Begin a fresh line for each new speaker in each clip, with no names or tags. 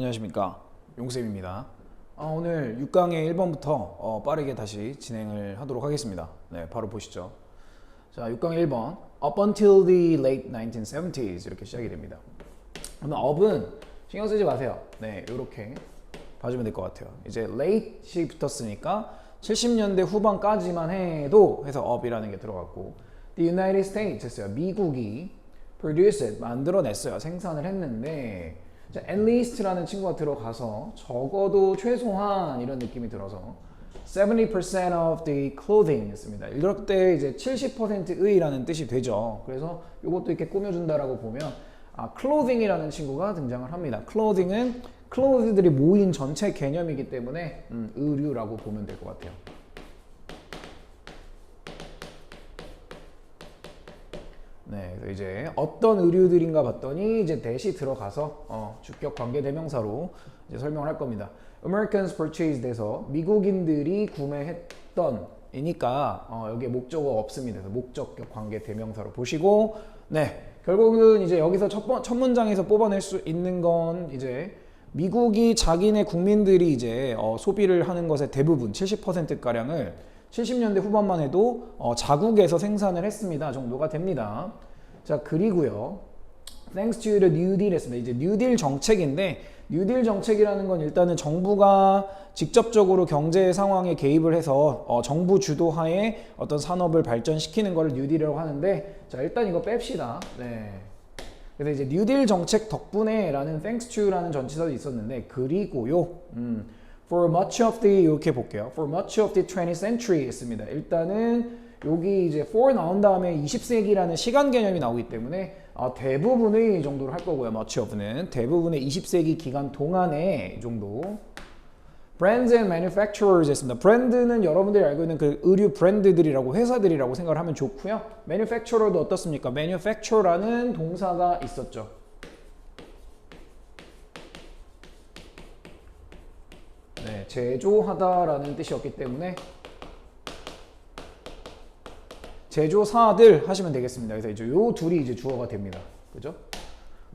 안녕하십니까, 용쌤입니다. 오늘 6강의 1번부터 빠르게 다시 진행을 하도록 하겠습니다. 네, 바로 보시죠. 자, 6강의 1번 Up until the late 1970s 이렇게 시작이 됩니다. 오늘 up은 신경 쓰지 마세요. 네, 이렇게 봐주면 될 것 같아요. 이제 late이 붙었으니까 70년대 후반까지만 해도 해서 up이라는 게 들어갔고, the United States 했어요. 미국이 produced 만들어냈어요. 생산을 했는데, 자, at least라는 친구가 들어가서 적어도 최소한 이런 느낌이 들어서 70% of the clothing 했습니다. 이럴 때 이제 70%의라는 뜻이 되죠. 그래서 이것도 이렇게 꾸며준다라고 보면 clothing이라는 친구가 등장을 합니다. clothing은 clothes들이 모인 전체 개념이기 때문에 의류라고 보면 될 것 같아요. 네, 그래서 이제 어떤 의류들인가 봤더니 이제 that이 들어가서 주격 관계 대명사로 이제 설명을 할 겁니다. Americans purchased에서 미국인들이 구매했던 이니까 여기에 목적어 없습니다. 그래서 목적격 관계 대명사로 보시고, 네, 결국은 이제 여기서 첫 문장에서 뽑아낼 수 있는 건 이제 미국이 자기네 국민들이 이제 소비를 하는 것의 대부분 70%가량을 70년대 후반만 해도 자국에서 생산을 했습니다 정도가 됩니다. 자, 그리고요, thanks to the New Deal 했습니다. 이제 뉴딜 정책인데, 뉴딜 정책이라는 건 일단은 정부가 직접적으로 경제 상황에 개입을 해서 정부 주도하에 어떤 산업을 발전시키는 것을 뉴딜이라고 하는데, 자, 일단 이거 뺍시다. 네. 그래서 이제 뉴딜 정책 덕분에 라는 thanks to라는 전치사도 있었는데, 그리고요, for much of the 이렇게 볼게요. for much of the 20th century 했습니다. 일단은 여기 이제 for 나온 다음에 20세기라는 시간 개념이 나오기 때문에 대부분의 정도로 할 거고요. much of는 대부분의 20세기 기간 동안에 이 정도. brands and manufacturers 했습니다. 브랜드는 여러분들이 알고 있는 그 의류 브랜드들이라고, 회사들이라고 생각을 하면 좋고요. manufacturer도 어떻습니까? manufacture라는 동사가 있었죠. 네, 제조하다라는 뜻이었기 때문에 제조사들 하시면 되겠습니다. 그래서 이제 요 둘이 이제 주어가 됩니다. 그죠?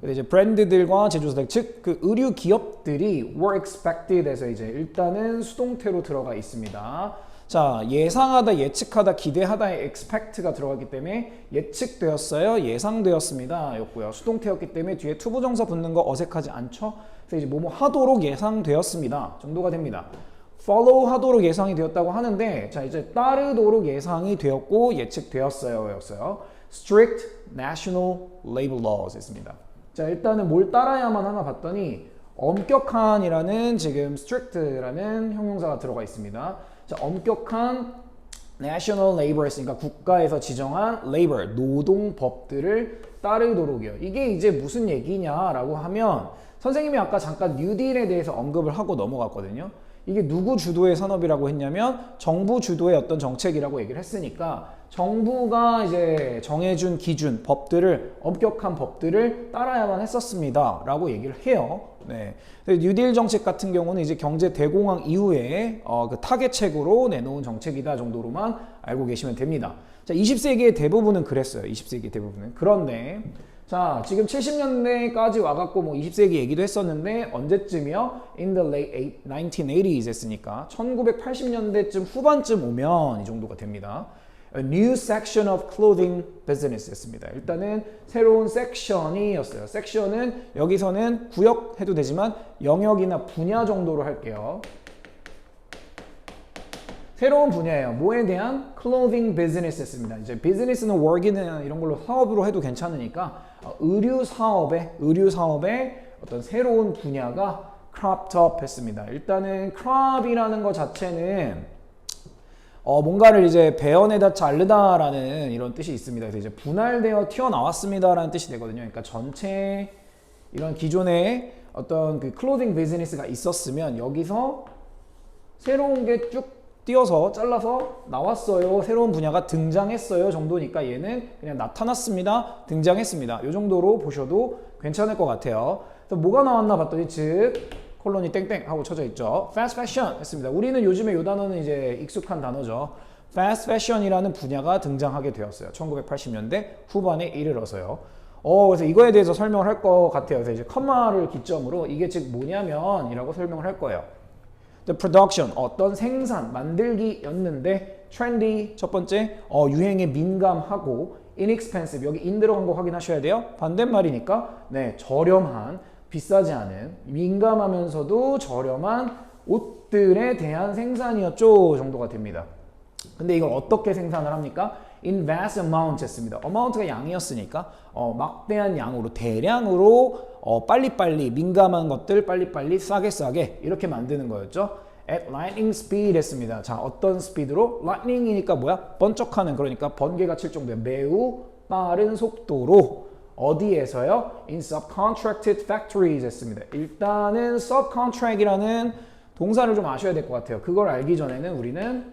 그래서 이제 브랜드들과 제조사들, 즉 그 의류 기업들이 were expected에서 이제 일단은 수동태로 들어가 있습니다. 자, 예상하다, 예측하다, 기대하다의 expect가 들어갔기 때문에 예측되었어요, 예상되었습니다 였고요. 수동태였기 때문에 뒤에 투부정사 붙는 거 어색하지 않죠? 그래서 이제 뭐뭐 하도록 예상되었습니다 정도가 됩니다. follow 하도록 예상이 되었다고 하는데, 자, 이제 따르도록 예상이 되었고 예측되었어요 였어요. strict national labor laws 했습니다. 자, 일단은 뭘 따라야만 하나 봤더니 엄격한이라는 지금 strict라는 형용사가 들어가 있습니다. 자, 엄격한 national labor 했으니까 국가에서 지정한 labor, 노동법들을 따르도록이요. 이게 이제 무슨 얘기냐라고 하면, 선생님이 아까 잠깐 뉴딜에 대해서 언급을 하고 넘어갔거든요. 이게 누구 주도의 산업이라고 했냐면 정부 주도의 어떤 정책이라고 얘기를 했으니까 정부가 이제 정해준 기준, 법들을, 엄격한 법들을 따라야만 했었습니다 라고 얘기를 해요. 네. 뉴딜 정책 같은 경우는 이제 경제 대공황 이후에 그 타겟책으로 내놓은 정책이다 정도로만 알고 계시면 됩니다. 자, 20세기의 대부분은 그랬어요. 20세기 대부분은. 그런데 자, 지금 70년대까지 와갖고 뭐 20세기 얘기도 했었는데, 언제쯤이요? In the late 1980s 했으니까 1980년대쯤 후반쯤 오면 이 정도가 됩니다. A new section of clothing business 했습니다. 일단은 새로운 섹션이었어요. 섹션은 여기서는 구역 해도 되지만 영역이나 분야 정도로 할게요. 새로운 분야예요. 뭐에 대한? clothing business 했습니다. 이제 business는 work이나 이런 걸로 사업으로 해도 괜찮으니까 의류 사업의 어떤 새로운 분야가 cropped up 했습니다. 일단은 crop이라는 것 자체는 뭔가를 이제 베어내다 자르다라는 이런 뜻이 있습니다. 그래서 이제 분할되어 튀어나왔습니다라는 뜻이 되거든요. 그러니까 전체 이런 기존에 어떤 그 clothing business가 있었으면 여기서 새로운 게 쭉 띄어서 잘라서 나왔어요, 새로운 분야가 등장했어요 정도니까 얘는 그냥 나타났습니다, 등장했습니다 이 정도로 보셔도 괜찮을 것 같아요. 그래서 뭐가 나왔나 봤더니, 즉 콜론이 땡땡 하고 쳐져 있죠. fast fashion 했습니다. 우리는 요즘에 이 단어는 이제 익숙한 단어죠. fast fashion이라는 분야가 등장하게 되었어요. 1980년대 후반에 이르러서요. 그래서 이거에 대해서 설명을 할 것 같아요. 그래서 이제 컴마를 기점으로 이게 즉 뭐냐면 이라고 설명을 할 거예요. The production, 어떤 생산, 만들기였는데 trendy, 첫 번째, 유행에 민감하고 inexpensive, 여기 in 들어간 거 확인하셔야 돼요. 반대말이니까 네, 저렴한, 비싸지 않은, 민감하면서도 저렴한 옷들에 대한 생산이었죠 정도가 됩니다. 근데 이걸 어떻게 생산을 합니까? In vast amounts 했습니다. amount가 양이었으니까 막대한 양으로, 대량으로 빨리빨리, 민감한 것들 빨리빨리 싸게 이렇게 만드는 거였죠. At lightning speed 했습니다. 자, 어떤 스피드로? lightning이니까 뭐야? 번쩍하는, 그러니까 번개가 칠 정도의 매우 빠른 속도로 어디에서요? In subcontracted factories 했습니다. 일단은 subcontract이라는 동사를 좀 아셔야 될 것 같아요. 그걸 알기 전에는 우리는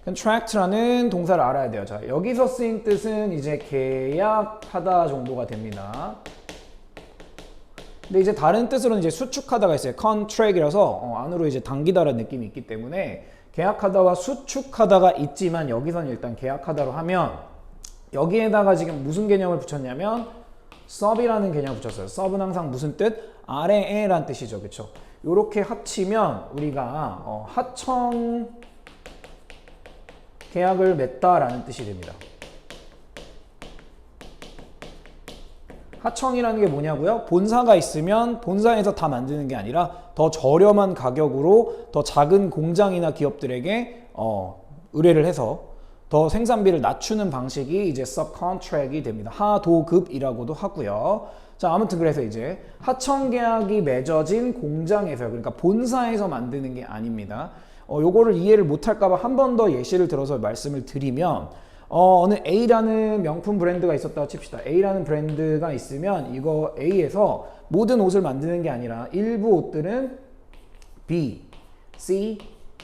contract라는 동사를 알아야 돼요. 자, 여기서 쓰인 뜻은 이제 계약하다 정도가 됩니다. 근데 이제 다른 뜻으로는 이제 수축하다가 있어요. contract이라서 안으로 이제 당기다라는 느낌이 있기 때문에 계약하다와 수축하다가 있지만 여기서는 일단 계약하다로 하면 여기에다가 지금 무슨 개념을 붙였냐면 sub이라는 개념을 붙였어요. sub은 항상 무슨 뜻? 아래에란 뜻이죠. 그렇죠? 이렇게 합치면 우리가 하청 계약을 맺다라는 뜻이 됩니다. 하청이라는 게 뭐냐고요? 본사가 있으면 본사에서 다 만드는 게 아니라 더 저렴한 가격으로 더 작은 공장이나 기업들에게 의뢰를 해서 더 생산비를 낮추는 방식이 이제 subcontract이 됩니다. 하도급이라고도 하고요. 자, 아무튼 그래서 이제 하청 계약이 맺어진 공장에서, 그러니까 본사에서 만드는 게 아닙니다. 요거를 이해를 못할까봐 한 번 더 예시를 들어서 말씀을 드리면 어느 A라는 명품 브랜드가 있었다고 칩시다. A라는 브랜드가 있으면 이거 A에서 모든 옷을 만드는 게 아니라 일부 옷들은 B, C,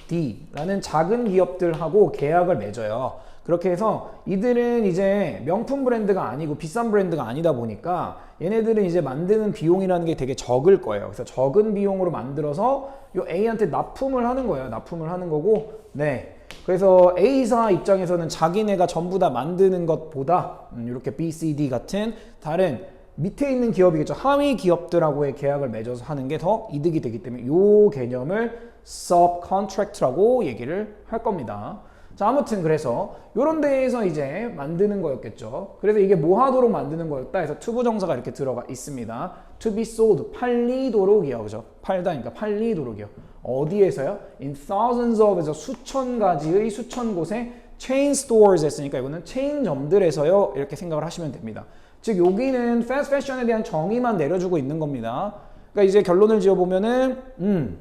D라는 작은 기업들하고 계약을 맺어요. 그렇게 해서 이들은 이제 명품 브랜드가 아니고 비싼 브랜드가 아니다 보니까 얘네들은 이제 만드는 비용이라는 게 되게 적을 거예요. 그래서 적은 비용으로 만들어서 요 A한테 납품을 하는 거예요. 납품을 하는 거고, 네. 그래서 A사 입장에서는 자기네가 전부 다 만드는 것보다 이렇게 B, C, D 같은 다른 밑에 있는 기업이겠죠. 하위 기업들하고의 계약을 맺어서 하는 게 더 이득이 되기 때문에 이 개념을 subcontract라고 얘기를 할 겁니다. 자, 아무튼 그래서 이런 데에서 이제 만드는 거였겠죠. 그래서 이게 뭐 하도록 만드는 거였다 해서 투부정사가 이렇게 들어가 있습니다. To be sold, 팔리도록이요. 그죠? 팔다니까 팔리도록이요. 어디에서요? In thousands of에서 수천 가지의 수천 곳의 chain stores 했으니까 이거는 체인점들에서요. 이렇게 생각을 하시면 됩니다. 즉 여기는 fast fashion에 대한 정의만 내려주고 있는 겁니다. 그러니까 이제 결론을 지어보면은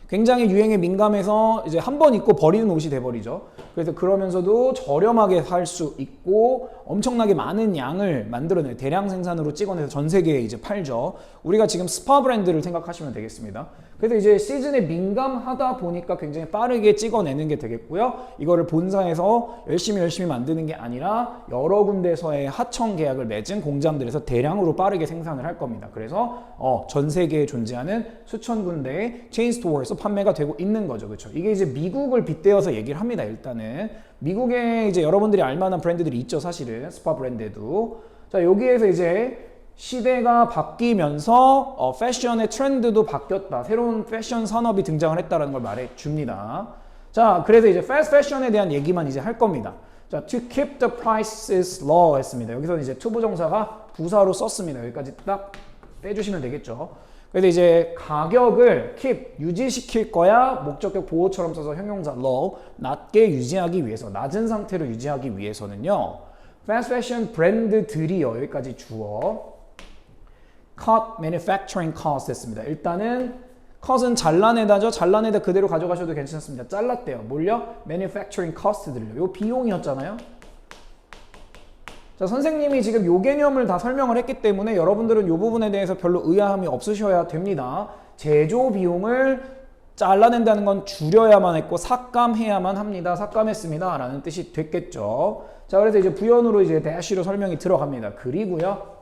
굉장히 유행에 민감해서 이제 한 번 입고 버리는 옷이 돼버리죠. 그래서 그러면서도 저렴하게 살 수 있고 엄청나게 많은 양을 만들어내요. 대량 생산으로 찍어내서 전 세계에 이제 팔죠. 우리가 지금 스파 브랜드를 생각하시면 되겠습니다. 그래서 이제 시즌에 민감하다 보니까 굉장히 빠르게 찍어내는 게 되겠고요. 이거를 본사에서 열심히 만드는 게 아니라 여러 군데서의 하청 계약을 맺은 공장들에서 대량으로 빠르게 생산을 할 겁니다. 그래서 전 세계에 존재하는 수천 군데의 체인 스토어에서 판매가 되고 있는 거죠. 그렇죠? 이게 이제 미국을 빗대어서 얘기를 합니다. 일단은 미국에 이제 여러분들이 알만한 브랜드들이 있죠. 사실은 스파 브랜드도. 자, 여기에서 이제 시대가 바뀌면서 패션의 트렌드도 바뀌었다. 새로운 패션 산업이 등장을 했다는 걸 말해 줍니다. 자, 그래서 이제 fast fashion에 대한 얘기만 이제 할 겁니다. 자, to keep the prices low 했습니다. 여기서 이제 투부정사가 부사로 썼습니다. 여기까지 딱 떼주시면 되겠죠. 그래서 이제 가격을 keep, 유지시킬 거야. 목적격 보호처럼 써서 형용사 low, 낮게 유지하기 위해서, 낮은 상태로 유지하기 위해서는요. fast fashion 브랜드들이요. 여기까지 주어. cut manufacturing cost 했습니다. 일단은 cut은 잘라내다죠. 잘라내다 그대로 가져가셔도 괜찮습니다. 잘랐대요. 뭘요? manufacturing cost들요. 요 비용이었잖아요. 자, 선생님이 지금 요 개념을 다 설명을 했기 때문에 여러분들은 요 부분에 대해서 별로 의아함이 없으셔야 됩니다. 제조 비용을 잘라낸다는 건 줄여야만 했고 삭감해야만 합니다. 삭감했습니다. 라는 뜻이 됐겠죠. 자, 그래서 이제 부연으로 이제 대시로 설명이 들어갑니다. 그리고요.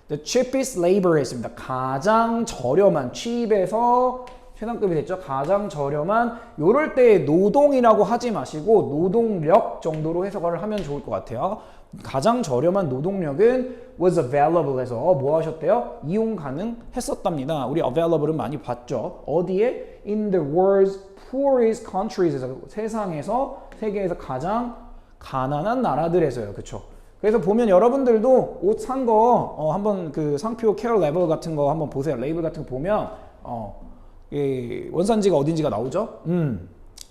The cheapest labor 했습니다. 가장 저렴한, cheap에서 최상급이 됐죠. 가장 저렴한 요럴 때 노동이라고 하지 마시고 노동력 정도로 해석을 하면 좋을 것 같아요. 가장 저렴한 노동력은 was available 해서 뭐 하셨대요? 이용 가능했었답니다. 우리 available은 많이 봤죠. 어디에? In the world's poorest countries 에서 세상에서 세계에서 가장 가난한 나라들에서요. 그쵸? 그래서 보면 여러분들도 옷 산 거 한번 그 상표 케어 레벨 같은 거 한번 보세요. 레이블 같은 거 보면 이 원산지가 어딘지가 나오죠.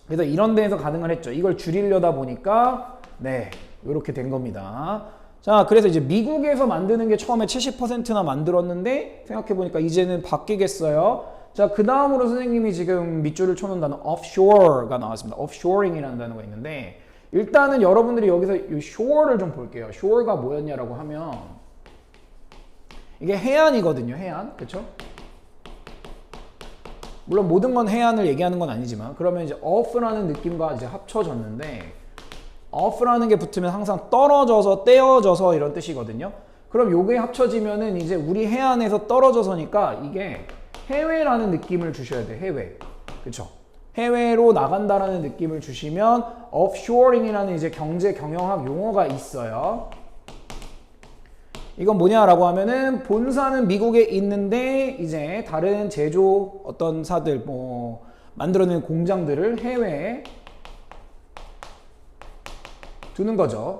그래서 이런 데에서 가능을 했죠. 이걸 줄이려다 보니까 네 이렇게 된 겁니다. 자, 그래서 이제 미국에서 만드는 게 처음에 70%나 만들었는데 생각해보니까 이제는 바뀌겠어요. 자, 그 다음으로 선생님이 지금 밑줄을 쳐놓은 단어 offshore가 나왔습니다. offshoring이라는 단어가 있는데 일단은 여러분들이 여기서 이 shore를 좀 볼게요. shore가 뭐였냐라고 하면 이게 해안이거든요. 해안, 그렇죠? 물론 모든 건 해안을 얘기하는 건 아니지만 그러면 이제 off라는 느낌과 이제 합쳐졌는데 off라는 게 붙으면 항상 떨어져서 떼어져서 이런 뜻이거든요. 그럼 요게 합쳐지면은 이제 우리 해안에서 떨어져서니까 이게 해외라는 느낌을 주셔야 돼. 해외, 그렇죠? 해외로 나간다라는 느낌을 주시면 offshoring이라는 이제 경제 경영학 용어가 있어요. 이건 뭐냐라고 하면은 본사는 미국에 있는데 이제 다른 제조 어떤 사들 뭐 만들어내는 공장들을 해외에 두는 거죠.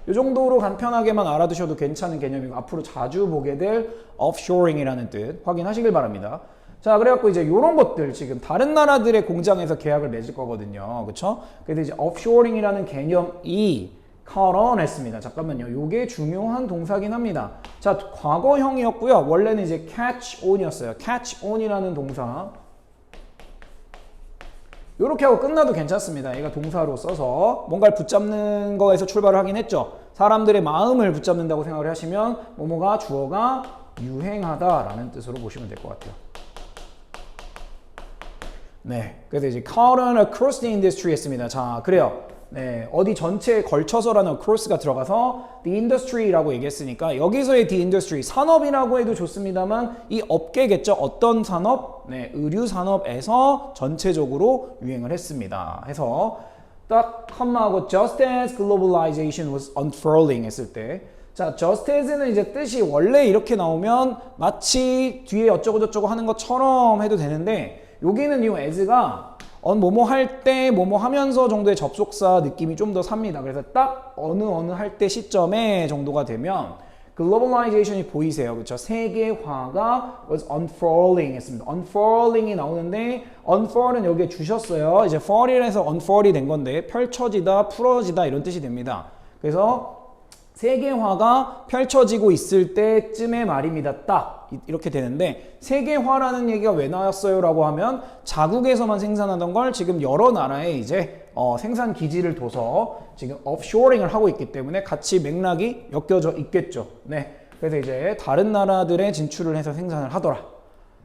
이 정도로 간편하게만 알아두셔도 괜찮은 개념이고 앞으로 자주 보게 될 offshoring이라는 뜻 확인하시길 바랍니다. 자, 그래갖고 이제 이런 것들 지금 다른 나라들의 공장에서 계약을 맺을 거거든요. 그쵸? 그래서 이제 offshoring이라는 개념이 걸어냈습니다. 잠깐만요. 요게 중요한 동사긴 합니다. 자, 과거형이었고요. 원래는 이제 catch on이었어요. catch on이라는 동사. 이렇게 하고 끝나도 괜찮습니다. 얘가 동사로 써서 뭔가를 붙잡는 거에서 출발을 하긴 했죠. 사람들의 마음을 붙잡는다고 생각을 하시면 뭐뭐가 주어가 유행하다라는 뜻으로 보시면 될 것 같아요. 네, 그래서 이제 cut on across the industry 했습니다. 자, 그래요. 네, 어디 전체에 걸쳐서라는 across가 들어가서 the industry라고 얘기했으니까 여기서의 the industry, 산업이라고 해도 좋습니다만 이 업계겠죠. 어떤 산업? 네, 의류 산업에서 전체적으로 유행을 했습니다. 해서 딱 컴마하고 just as globalization was unfurling 했을 때 자, just as는 이제 뜻이 원래 이렇게 나오면 마치 뒤에 어쩌고저쩌고 하는 것처럼 해도 되는데 여기는 이 as가 뭐뭐 할 때, 뭐뭐 하면서 정도의 접속사 느낌이 좀 더 삽니다. 그래서 딱 어느 할 때 시점에 정도가 되면 글로벌라이제이션이 보이세요. 그렇죠? 세계화가 was unfurling 했습니다. unfurling이 나오는데 unfurl은 여기에 주셨어요. 이제 furling에서 unfurl이 된 건데 펼쳐지다, 풀어지다 이런 뜻이 됩니다. 그래서 세계화가 펼쳐지고 있을 때쯤의 말입니다. 딱 이렇게 되는데 세계화라는 얘기가 왜 나왔어요? 라고 하면 자국에서만 생산하던 걸 지금 여러 나라에 이제 생산 기지를 둬서 지금 offshoring을 하고 있기 때문에 같이 맥락이 엮여져 있겠죠. 네, 그래서 이제 다른 나라들에 진출을 해서 생산을 하더라.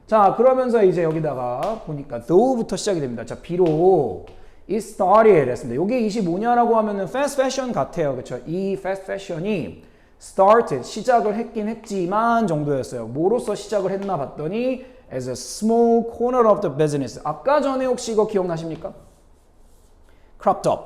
자, 그러면서 이제 여기다가 보니까 though부터 시작이 됩니다. 자, 비록 it started 했습니다. 이게 25냐라고 하면은 fast fashion 같아요. 그렇죠? 이 fast fashion이 started 시작을 했긴 했지만 정도였어요. 뭐로써 시작을 했나 봤더니 as a small corner of the business. 아까 전에 혹시 이거 기억나십니까? cropped up.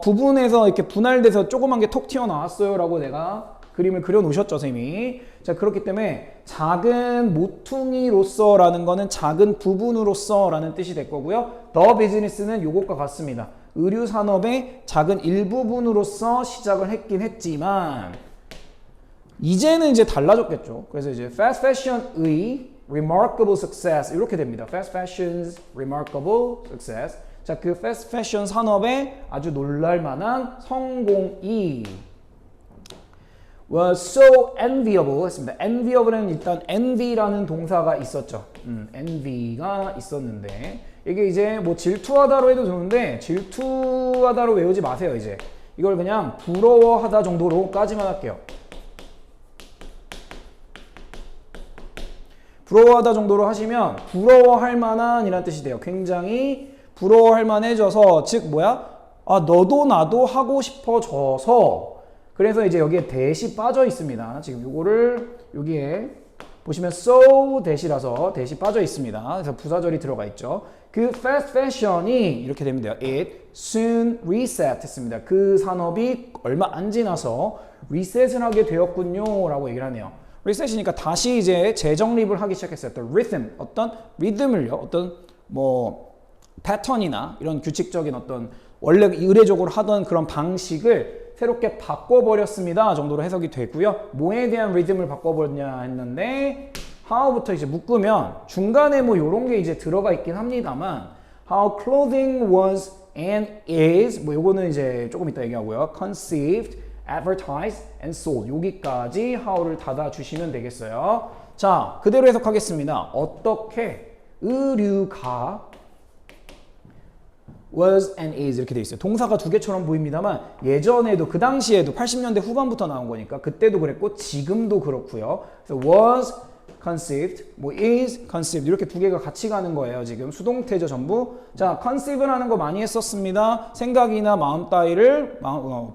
부분에서 이렇게 분할돼서 조그만 게 톡 튀어나왔어요 라고 내가 그림을 그려놓으셨죠, 쌤이. 자, 그렇기 때문에 작은 모퉁이로서 라는 거는 작은 부분으로서 라는 뜻이 될 거고요. the business는 요것과 같습니다. 의류 산업의 작은 일부분으로서 시작을 했긴 했지만 이제는 이제 달라졌겠죠. 그래서 이제 fast fashion의 remarkable success 이렇게 됩니다. fast fashion's remarkable success. 자, 그 fast fashion 산업의 아주 놀랄만한 성공이 was so enviable 했습니다. enviable은 일단 envy라는 동사가 있었죠. envy가 있었는데 이게 이제 뭐 질투하다로 해도 좋은데 질투하다로 외우지 마세요. 이제 이걸 그냥 부러워하다 정도로까지만 할게요. 부러워하다 정도로 하시면 부러워할 만한 이란 뜻이 돼요. 굉장히 부러워할 만해져서 즉 뭐야? 아, 너도 나도 하고 싶어져서 그래서 이제 여기에 대시 빠져 있습니다. 지금 요거를 여기에 보시면 so 대시라서 대시 빠져 있습니다. 그래서 부사절이 들어가 있죠. 그 fast fashion이 이렇게 되면 돼요. It soon reset 했습니다. 그 산업이 얼마 안 지나서 리셋을 하게 되었군요 라고 얘기를 하네요. 리셋이니까 다시 이제 재정립을 하기 시작했어요. 어떤 리듬, 어떤 리듬을요, 어떤 뭐 패턴이나 이런 규칙적인 어떤 원래 의례적으로 하던 그런 방식을 새롭게 바꿔버렸습니다 정도로 해석이 되고요. 뭐에 대한 리듬을 바꿔버렸냐 했는데 how부터 이제 묶으면 중간에 뭐 요런 게 이제 들어가 있긴 합니다만 how clothing was and is 뭐 요거는 이제 조금 이따 얘기하고요. conceived, advertised and sold 여기까지 how를 닫아주시면 되겠어요. 자, 그대로 해석하겠습니다. 어떻게 의류가 was and is 이렇게 돼 있어요. 동사가 두 개처럼 보입니다만 예전에도 그 당시에도 80년대 후반부터 나온 거니까 그때도 그랬고 지금도 그렇고요. 그래서 was conceived, 뭐 is conceived 이렇게 두 개가 같이 가는 거예요. 지금 수동태죠 전부. 자, conceive라는 거 많이 했었습니다. 생각이나 마음 따위를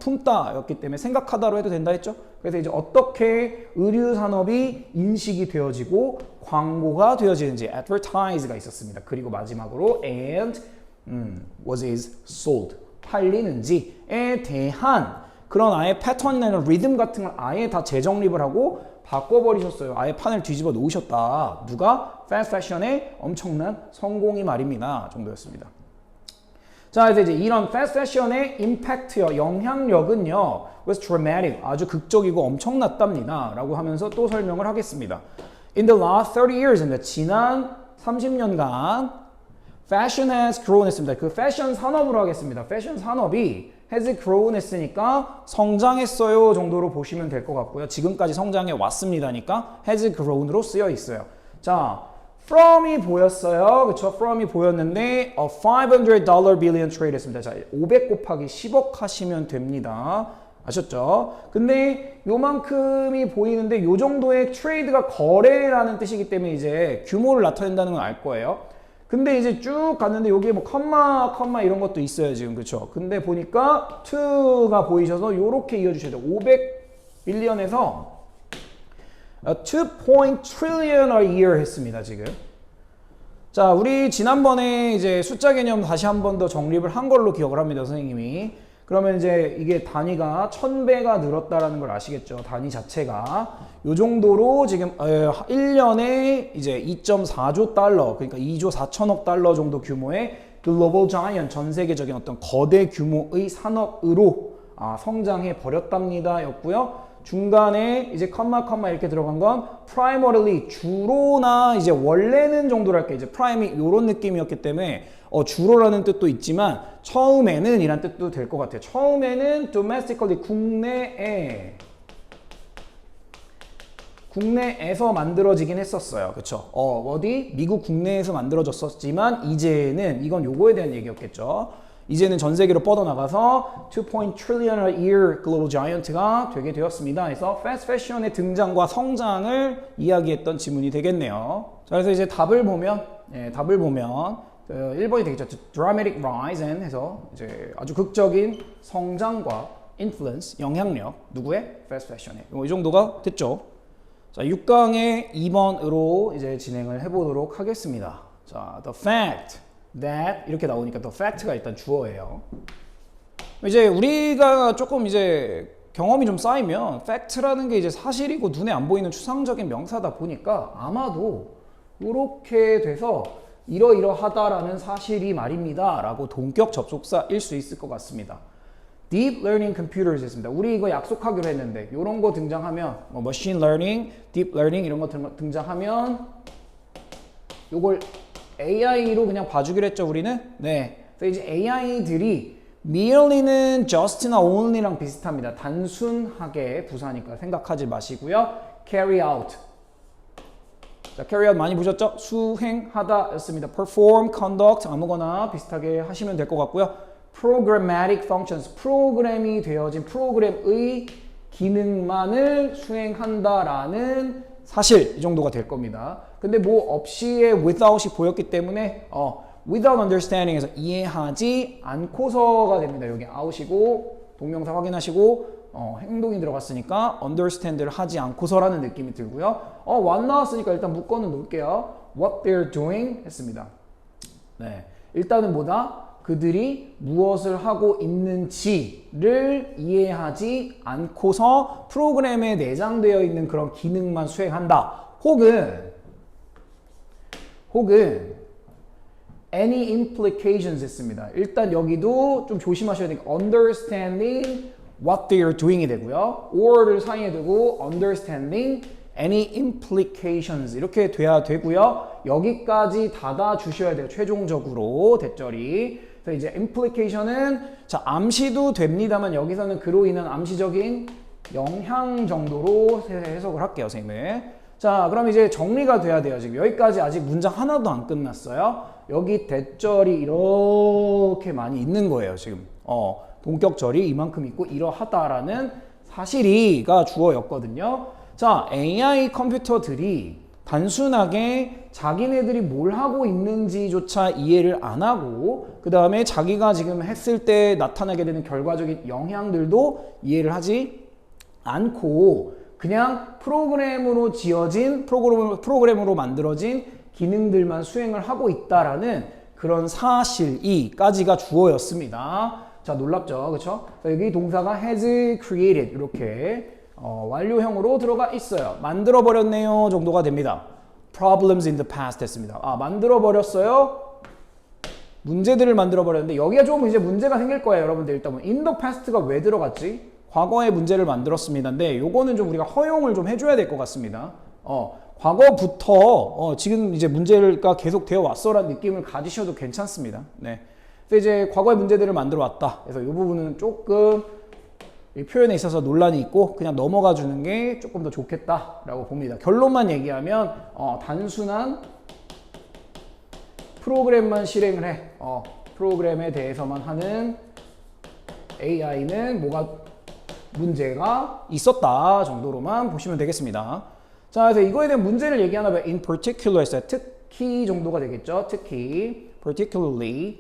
품다였기 때문에 생각하다로 해도 된다 했죠. 그래서 이제 어떻게 의류 산업이 인식이 되어지고 광고가 되어지는지 advertise가 있었습니다. 그리고 마지막으로 and was is sold 팔리는지에 대한 그런 아예 패턴이나 리듬 같은 걸 아예 다 재정립을 하고 바꿔버리셨어요. 아예 판을 뒤집어 놓으셨다. 누가? fast fashion의 엄청난 성공이 말입니다. 정도였습니다. 자, 그래서 이제 이런 fast fashion의 임팩트요, 영향력은요, was dramatic, 아주 극적이고 엄청났답니다. 라고 하면서 또 설명을 하겠습니다. In the last 30 years, 지난 30년간 fashion has grown 했습니다. 그 패션 산업으로 하겠습니다. 패션 산업이 has grown 했으니까 성장했어요 정도로 보시면 될 것 같고요. 지금까지 성장해 왔습니다니까 has grown으로 쓰여 있어요. 자, from이 보였어요. 그쵸? from이 보였는데 a $500 billion trade 했습니다. 자, 500 곱하기 10억 하시면 됩니다. 아셨죠? 근데 요만큼이 보이는데 요 정도의 트레이드가 거래라는 뜻이기 때문에 이제 규모를 나타낸다는 건 알 거예요. 근데 이제 쭉 갔는데 여기에 뭐 컴마 이런 것도 있어요 지금. 그쵸? 근데 보니까 2가 보이셔서 요렇게 이어주셔야 돼요. 500 빌리언에서 2 trillion a year 했습니다 지금. 자, 우리 지난번에 이제 숫자 개념 다시 한 번 더 정립을 한 걸로 기억을 합니다 선생님이. 그러면 이제 이게 단위가 1000배가 늘었다라는 걸 아시겠죠? 단위 자체가 요 정도로 지금 1년에 이제 2.4조 달러, 그러니까 2조 4천억 달러 정도 규모의 글로벌 자이언트, 전 세계적인 어떤 거대 규모의 산업으로 성장해 버렸답니다 였고요. 중간에 이제 컴마 이렇게 들어간 건 primarily 주로나 이제 원래는 정도랄게 이제 prime이 이런 느낌이었기 때문에 주로라는 뜻도 있지만 처음에는 이란 뜻도 될 것 같아요. 처음에는 domestically 국내에서 만들어지긴 했었어요. 그쵸? 어디? 미국 국내에서 만들어졌었지만 이제는 이건 요거에 대한 얘기였겠죠. 이제는 전 세계로 뻗어나가서 2 trillion a year global giant가 되게 되었습니다. 그래서 fast fashion의 등장과 성장을 이야기했던 지문이 되겠네요. 자, 그래서 이제 답을 보면 1번이 되겠죠. dramatic rise and 해서 이제 아주 극적인 성장과 influence, 영향력, 누구의? fast fashion의. 이 정도가 됐죠. 자, 6강의 2번으로 이제 진행을 해보도록 하겠습니다. 자, the fact that 이렇게 나오니까 the fact가 일단 주어예요. 이제 우리가 조금 이제 경험이 좀 쌓이면 fact라는 게 이제 사실이고 눈에 안 보이는 추상적인 명사다 보니까 아마도 이렇게 돼서 이러이러하다라는 사실이 말입니다 라고 동격 접속사일 수 있을 것 같습니다. Deep Learning Computers 했습니다. 우리 이거 약속하기로 했는데 이런 거 등장하면 뭐 Machine Learning, Deep Learning 이런 거 등장하면 요걸 AI로 그냥 봐주기로 했죠 우리는. 네, 그래서 이제 AI들이 merely는 just나 only랑 비슷합니다. 단순하게 부사니까 생각하지 마시고요. carry out. 자, carry out 많이 보셨죠? 수행하다 였습니다. perform, conduct 아무거나 비슷하게 하시면 될 것 같고요. programmatic functions, 프로그램이 되어진 프로그램의 기능만을 수행한다라는 사실 이 정도가 될 겁니다. 근데 뭐 없이의 without이 보였기 때문에 without understanding에서 이해하지 않고서가 됩니다. 여기 out이고 동명사 확인하시고 행동이 들어갔으니까 understand를 하지 않고서라는 느낌이 들고요. what 나왔으니까 일단 묶어는 놓을게요. what they're doing 했습니다. 네, 일단은 뭐다? 그들이 무엇을 하고 있는지를 이해하지 않고서 프로그램에 내장되어 있는 그런 기능만 수행한다. 혹은 any implications 했습니다. 일단 여기도 좀 조심하셔야 돼요. understanding what they are doing이 되고요. or를 사이에 두고 understanding any implications 이렇게 돼야 되고요. 여기까지 닫아 주셔야 돼요. 최종적으로 대절이. 그래서 이제 implication은 자 암시도 됩니다만 여기서는 그로 인한 암시적인 영향 정도로 해석을 할게요, 선생님. 자, 그럼 이제 정리가 돼야 돼요. 지금 여기까지 아직 문장 하나도 안 끝났어요. 여기 대절이 이렇게 많이 있는 거예요, 지금. 동격절이 이만큼 있고 이러하다라는 사실이가 주어였거든요. 자, AI 컴퓨터들이 단순하게 자기네들이 뭘 하고 있는지조차 이해를 안 하고 그 다음에 자기가 지금 했을 때 나타나게 되는 결과적인 영향들도 이해를 하지 않고 그냥 프로그램으로 지어진 프로그램으로 만들어진 기능들만 수행을 하고 있다라는 그런 사실이까지가 주어였습니다. 자, 놀랍죠, 그렇죠? 여기 동사가 has created 이렇게 완료형으로 들어가 있어요. 만들어 버렸네요 정도가 됩니다. Problems in the past 했습니다. 만들어 버렸어요. 문제들을 만들어 버렸는데 여기가 좀 이제 문제가 생길 거예요, 여러분들. 일단 in the past가 왜 들어갔지? 과거의 문제를 만들었습니다인데 요거는 좀 우리가 허용을 좀 해줘야 될 것 같습니다. 과거부터 지금 이제 문제가 계속 되어 왔어라는 느낌을 가지셔도 괜찮습니다. 네. 그래서 이제 과거의 문제들을 만들어 왔다. 그래서 이 부분은 조금 이 표현에 있어서 논란이 있고 그냥 넘어가 주는 게 조금 더 좋겠다라고 봅니다. 결론만 얘기하면 단순한 프로그램만 실행을 해. 프로그램에 대해서만 하는 AI는 뭐가 문제가 있었다 정도로만 보시면 되겠습니다. 자, 그래서 이거에 대한 문제를 얘기하나 봐요. in particular 했어요. 특히 정도가 되겠죠. 특히 particularly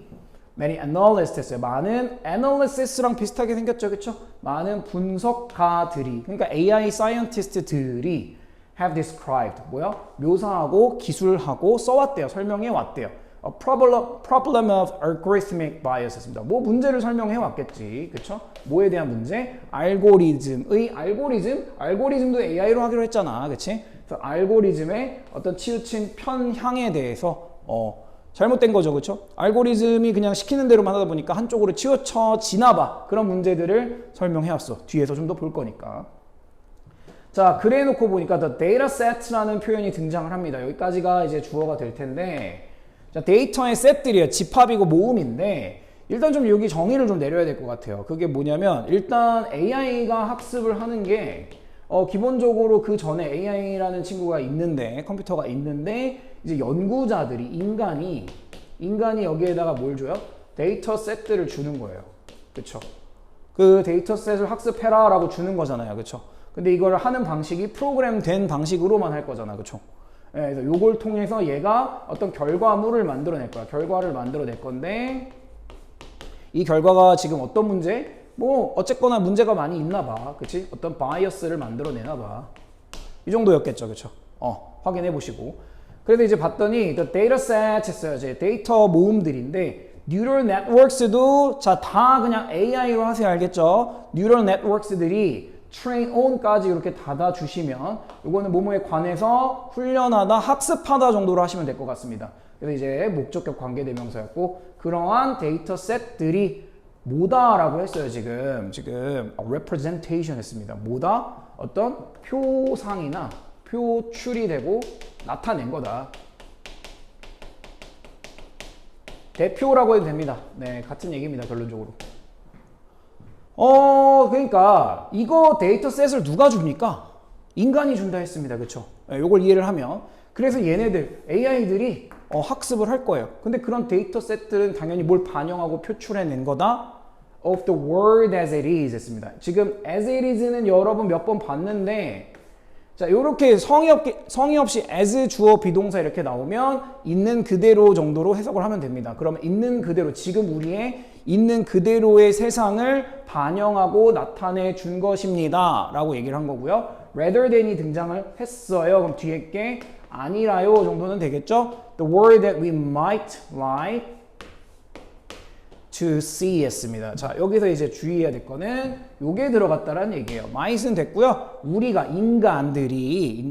many analysts 했어요. 많은 analysis랑 비슷하게 생겼죠. 그렇죠? 많은 분석가들이 그러니까 AI scientist들이 have described 뭐야? 묘사하고 기술하고 써왔대요. 설명해 왔대요. A problem of algorithmic bias 했습니다. 뭐 문제를 설명해 왔겠지. 그쵸? 뭐에 대한 문제? 알고리즘의 알고리즘도 AI로 하기로 했잖아. 그치? 그래서 알고리즘의 어떤 치우친 편향에 대해서 잘못된 거죠. 그쵸? 알고리즘이 그냥 시키는 대로만 하다 보니까 한쪽으로 치우쳐지나 봐. 그런 문제들을 설명해 왔어. 뒤에서 좀 더 볼 거니까. 자, 그래 놓고 보니까 the dataset라는 표현이 등장을 합니다. 여기까지가 이제 주어가 될 텐데 자, 데이터의 셋들이에요. 집합이고 모음인데 일단 좀 여기 정의를 좀 내려야 될 것 같아요. 그게 뭐냐면 일단 AI가 학습을 하는 게 기본적으로 그 전에 AI라는 친구가 있는데 컴퓨터가 있는데 이제 연구자들이 인간이 여기에다가 뭘 줘요? 데이터 셋들을 주는 거예요. 그쵸? 그 데이터 셋을 학습해라 라고 주는 거잖아요. 그쵸? 근데 이걸 하는 방식이 프로그램 된 방식으로만 할 거잖아. 그쵸? 네, 그래서 요걸 통해서 얘가 어떤 결과물을 만들어낼 거야. 결과를 만들어낼 건데 이 결과가 지금 어떤 문제? 뭐 어쨌거나 문제가 많이 있나 봐. 그치? 어떤 바이어스를 만들어내나 봐. 이 정도였겠죠. 그쵸? 확인해 보시고. 그래서 이제 봤더니 the dataset 했어요. 이제 데이터 모음들인데 neural networks도 자, 다 그냥 AI로 하세요. 알겠죠? neural networks들이 train on까지 이렇게 닫아주시면 이거는 뭐뭐에 관해서 훈련하다, 학습하다 정도로 하시면 될 것 같습니다. 그래서 이제 목적격 관계대명사였고 그러한 데이터셋들이 뭐다라고 했어요. 지금 representation 했습니다. 뭐다? 어떤 표상이나 표출이 되고 나타낸 거다. 대표라고 해도 됩니다. 네, 같은 얘기입니다. 결론적으로. 그러니까 이거 데이터셋을 누가 줍니까? 인간이 준다 했습니다. 그쵸? 요걸 이해를 하면 그래서 얘네들 AI들이 학습을 할 거예요. 근데 그런 데이터셋들은 당연히 뭘 반영하고 표출해낸 거다? Of the world as it is 했습니다. 지금 as it is는 여러분 몇 번 봤는데 자, 요렇게 성의 없이 as 주어 비동사 이렇게 나오면 있는 그대로 정도로 해석을 하면 됩니다. 그러면 있는 그대로 지금 우리의 있는 그대로의 세상을 반영하고 나타내 준 것입니다 라고 얘기를 한 거고요. rather than이 등장을 했어요. 그럼 뒤에 게 아니라요 정도는 되겠죠. The word that we might like to see 했습니다. 자, 여기서 이제 주의해야 될 거는 요게 들어갔다라는 얘기예요. might은 됐고요. 우리가 인간들이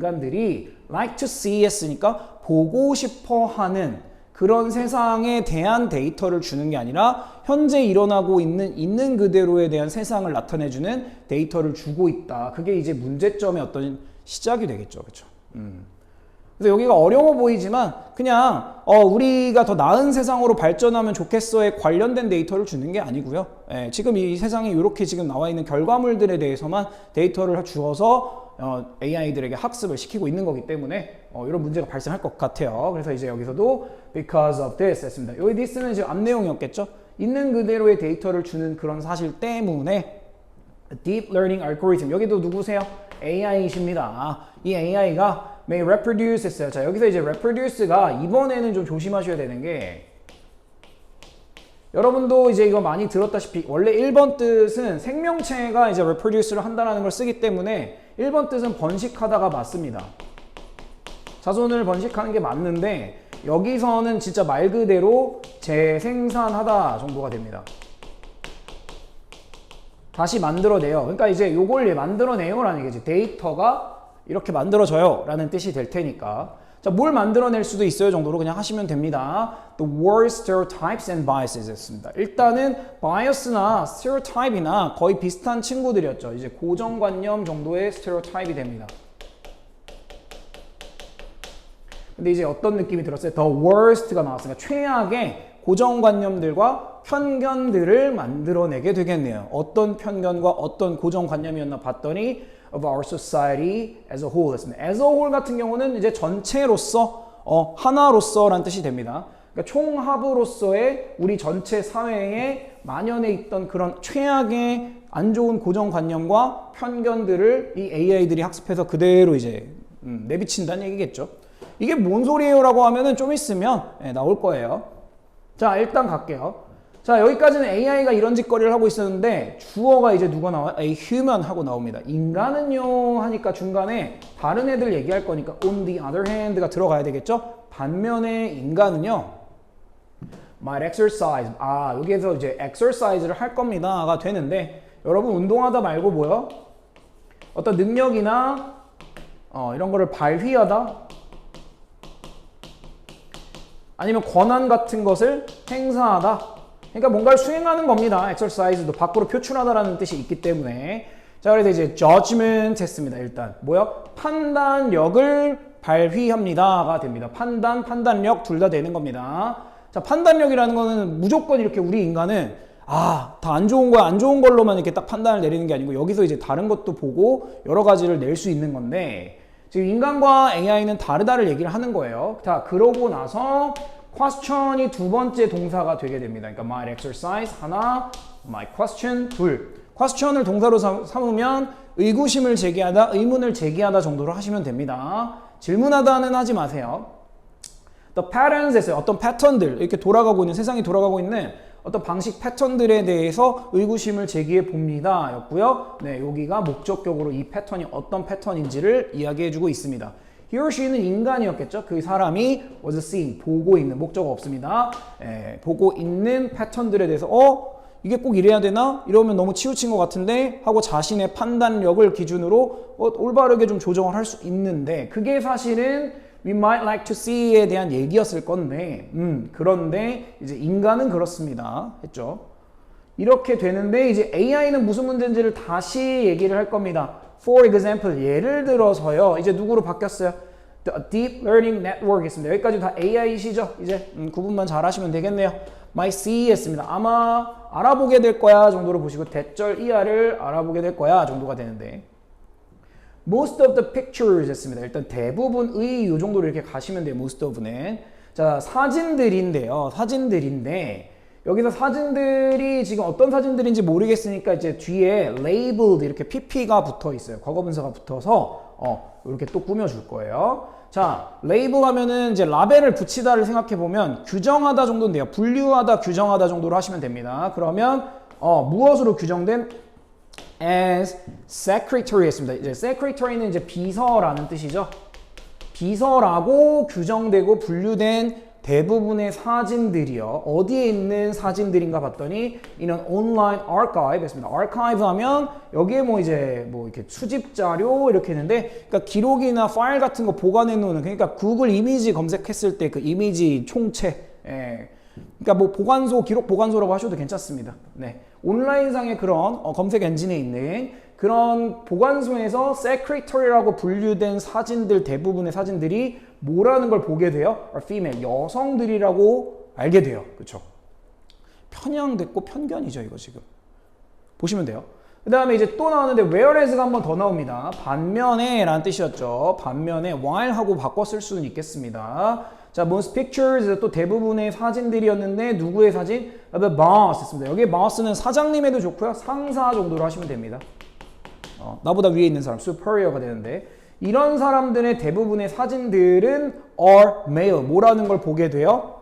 like to see 했으니까 보고 싶어 하는 그런 세상에 대한 데이터를 주는 게 아니라 현재 일어나고 있는 그대로에 대한 세상을 나타내주는 데이터를 주고 있다. 그게 이제 문제점의 어떤 시작이 되겠죠. 그렇죠? 그래서 여기가 어려워 보이지만 그냥 우리가 더 나은 세상으로 발전하면 좋겠어에 관련된 데이터를 주는 게 아니고요. 예, 지금 이 세상에 이렇게 지금 나와 있는 결과물들에 대해서만 데이터를 주어서 AI들에게 학습을 시키고 있는 거기 때문에 이런 문제가 발생할 것 같아요. 그래서 이제 여기서도 because of this 했습니다. 여기 this는 이제 앞 내용이었겠죠. 있는 그대로의 데이터를 주는 그런 사실 때문에 deep learning algorithm 여기도 누구세요? AI이십니다. 이 AI가 may reproduce 했어요. 자, 여기서 이제 reproduce가 이번에는 좀 조심하셔야 되는 게 여러분도 이제 이거 많이 들었다시피 원래 1번 뜻은 생명체가 이제 reproduce를 한다는 걸 쓰기 때문에 1번 뜻은 번식하다가 맞습니다. 자손을 번식하는 게 맞는데 여기서는 진짜 말 그대로 재생산하다 정도가 됩니다. 다시 만들어내요. 그러니까 이제 요걸 만들어내요라는 얘기지. 데이터가 이렇게 만들어져요 라는 뜻이 될 테니까 자, 뭘 만들어낼 수도 있어요 정도로 그냥 하시면 됩니다. The word stereotypes and biases 했습니다. 일단은 bias나 stereotype이나 거의 비슷한 친구들이었죠. 이제 고정관념 정도의 stereotype이 됩니다. 근데 이제 어떤 느낌이 들었어요? The worst가 나왔으니까 최악의 고정관념들과 편견들을 만들어내게 되겠네요. 어떤 편견과 어떤 고정관념이었나 봤더니 of our society as a whole 했습니다. as a whole 같은 경우는 이제 전체로서 하나로서라는 뜻이 됩니다. 그러니까 총합으로서의 우리 전체 사회에 만연해 있던 그런 최악의 안 좋은 고정관념과 편견들을 이 AI들이 학습해서 그대로 이제 내비친다는 얘기겠죠. 이게 뭔 소리예요? 라고 하면은 좀 있으면 나올 거예요. 자, 일단 갈게요. 자, 여기까지는 AI가 이런 짓거리를 하고 있었는데 주어가 이제 누가 나와요? A human 하고 나옵니다. 인간은요 하니까 중간에 다른 애들 얘기할 거니까 on the other hand가 들어가야 되겠죠? 반면에 인간은요 might exercise. 여기에서 이제 exercise를 할 겁니다가 되는데 여러분 운동하다 말고 뭐요? 어떤 능력이나 이런 거를 발휘하다 아니면 권한 같은 것을 행사하다 그러니까 뭔가를 수행하는 겁니다. exercise도 밖으로 표출하다라는 뜻이 있기 때문에 자, 그래서 이제 judgment 했습니다. 일단 뭐요? 판단력을 발휘합니다가 됩니다. 판단력 둘 다 되는 겁니다. 자, 판단력이라는 거는 무조건 이렇게 우리 인간은 다 안 좋은 거야 안 좋은 걸로만 이렇게 딱 판단을 내리는 게 아니고 여기서 이제 다른 것도 보고 여러 가지를 낼 수 있는 건데 지금 인간과 AI는 다르다를 얘기를 하는 거예요. 자, 그러고 나서 question이 두 번째 동사가 되게 됩니다. 그러니까 my exercise 하나, my question 둘. question을 동사로 삼으면 의구심을 제기하다, 의문을 제기하다 정도로 하시면 됩니다. 질문하다는 하지 마세요. The patterns 했어요. 어떤 패턴들, 이렇게 돌아가고 있는 세상이 돌아가고 있는 어떤 방식 패턴들에 대해서 의구심을 제기해 봅니다 였고요. 네, 여기가 목적격으로 이 패턴이 어떤 패턴인지를 이야기해주고 있습니다. He or she는 인간이었겠죠. 그 사람이 was seeing, 보고 있는, 목적어 없습니다. 보고 있는 패턴들에 대해서 이게 꼭 이래야 되나? 이러면 너무 치우친 것 같은데 하고 자신의 판단력을 기준으로 올바르게 좀 조정을 할 수 있는데 그게 사실은 we might like to see에 대한 얘기였을 건데 그런데 이제 인간은 그렇습니다. 했죠. 이렇게 되는데 이제 AI는 무슨 문제인지를 다시 얘기를 할 겁니다. For example, 예를 들어서요. 이제 누구로 바뀌었어요? The Deep Learning Network 있습니다. 여기까지 다 AI시죠? 이제 구분만 잘 하시면 되겠네요. Might see 했습니다. 아마 알아보게 될 거야 정도로 보시고 대절 이하를 알아보게 될 거야 정도가 되는데 Most of the pictures 했습니다. 일단 대부분의 이 정도로 이렇게 가시면 돼요. Most of는. 자, 사진들인데요. 사진들인데 여기서 사진들이 지금 어떤 사진들인지 모르겠으니까 이제 뒤에 labeled 이렇게 pp가 붙어 있어요. 과거 분사가 붙어서 이렇게 또 꾸며줄 거예요. 자, 레이블 하면은 이제 라벨을 붙이다를 생각해보면 규정하다 정도는 돼요. 분류하다, 규정하다 정도로 하시면 됩니다. 그러면 무엇으로 규정된 as secretary 했습니다. 이제 secretary는 이제 비서라는 뜻이죠. 비서라고 규정되고 분류된 대부분의 사진들이요. 어디에 있는 사진들인가 봤더니 이는 온라인 아카이브 했습니다. 아카이브 하면 여기에 뭐 이제 뭐 이렇게 수집 자료 이렇게 있는데 그러니까 기록이나 파일 같은 거 보관해 놓는 그러니까 구글 이미지 검색했을 때 그 이미지 총체. 예. 그러니까 뭐 보관소, 기록 보관소라고 하셔도 괜찮습니다. 네. 온라인상의 그런 검색 엔진에 있는 그런 보관소에서 secretary라고 분류된 사진들 대부분의 사진들이 뭐라는 걸 보게 돼요? are female, 여성들이라고 알게 돼요. 그렇죠? 편향됐고 편견이죠, 이거 지금. 보시면 돼요. 그 다음에 이제 또 나오는데 whereas가 한 번 더 나옵니다. 반면에 라는 뜻이었죠. 반면에 while하고 바꿔 쓸 수는 있겠습니다. 자, most pictures 또 대부분의 사진들이었는데 누구의 사진? The boss 했습니다. 여기 boss는 사장님에도 좋고요. 상사 정도로 하시면 됩니다. 나보다 위에 있는 사람, superior가 되는데 이런 사람들의 대부분의 사진들은 are male, 뭐라는 걸 보게 돼요?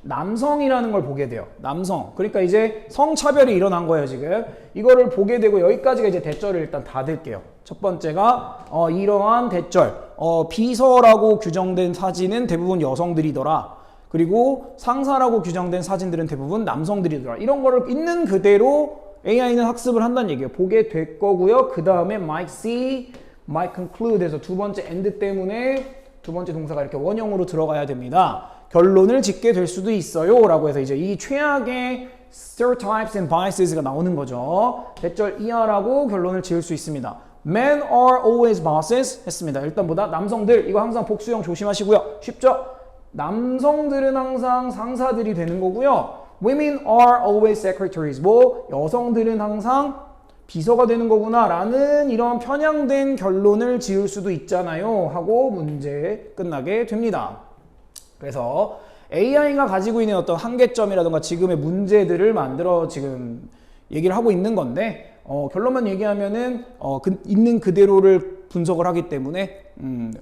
남성이라는 걸 보게 돼요. 남성. 그러니까 이제 성차별이 일어난 거예요, 지금. 이거를 보게 되고 여기까지가 이제 대절을 일단 닫을게요. 첫 번째가 이러한 대절. 비서라고 규정된 사진은 대부분 여성들이더라. 그리고 상사라고 규정된 사진들은 대부분 남성들이더라. 이런 거를 있는 그대로 AI는 학습을 한다는 얘기예요. 보게 될 거고요. 그 다음에 might see, might conclude 해서 두 번째 and 때문에 두 번째 동사가 이렇게 원형으로 들어가야 됩니다. 결론을 짓게 될 수도 있어요. 라고 해서 이제 이 최악의 stereotypes and biases가 나오는 거죠. 대절 이하라고 결론을 지을 수 있습니다. Men are always bosses 했습니다. 일단 보다 남성들, 이거 항상 복수형 조심하시고요. 쉽죠? 남성들은 항상 상사들이 되는 거고요. Women are always secretaries. 뭐 여성들은 항상 비서가 되는 거구나 라는 이런 편향된 결론을 지을 수도 있잖아요 하고 문제 끝나게 됩니다. 그래서 AI가 가지고 있는 어떤 한계점이라든가 지금의 문제들을 만들어 지금 얘기를 하고 있는 건데 결론만 얘기하면은 있는 그대로를 분석을 하기 때문에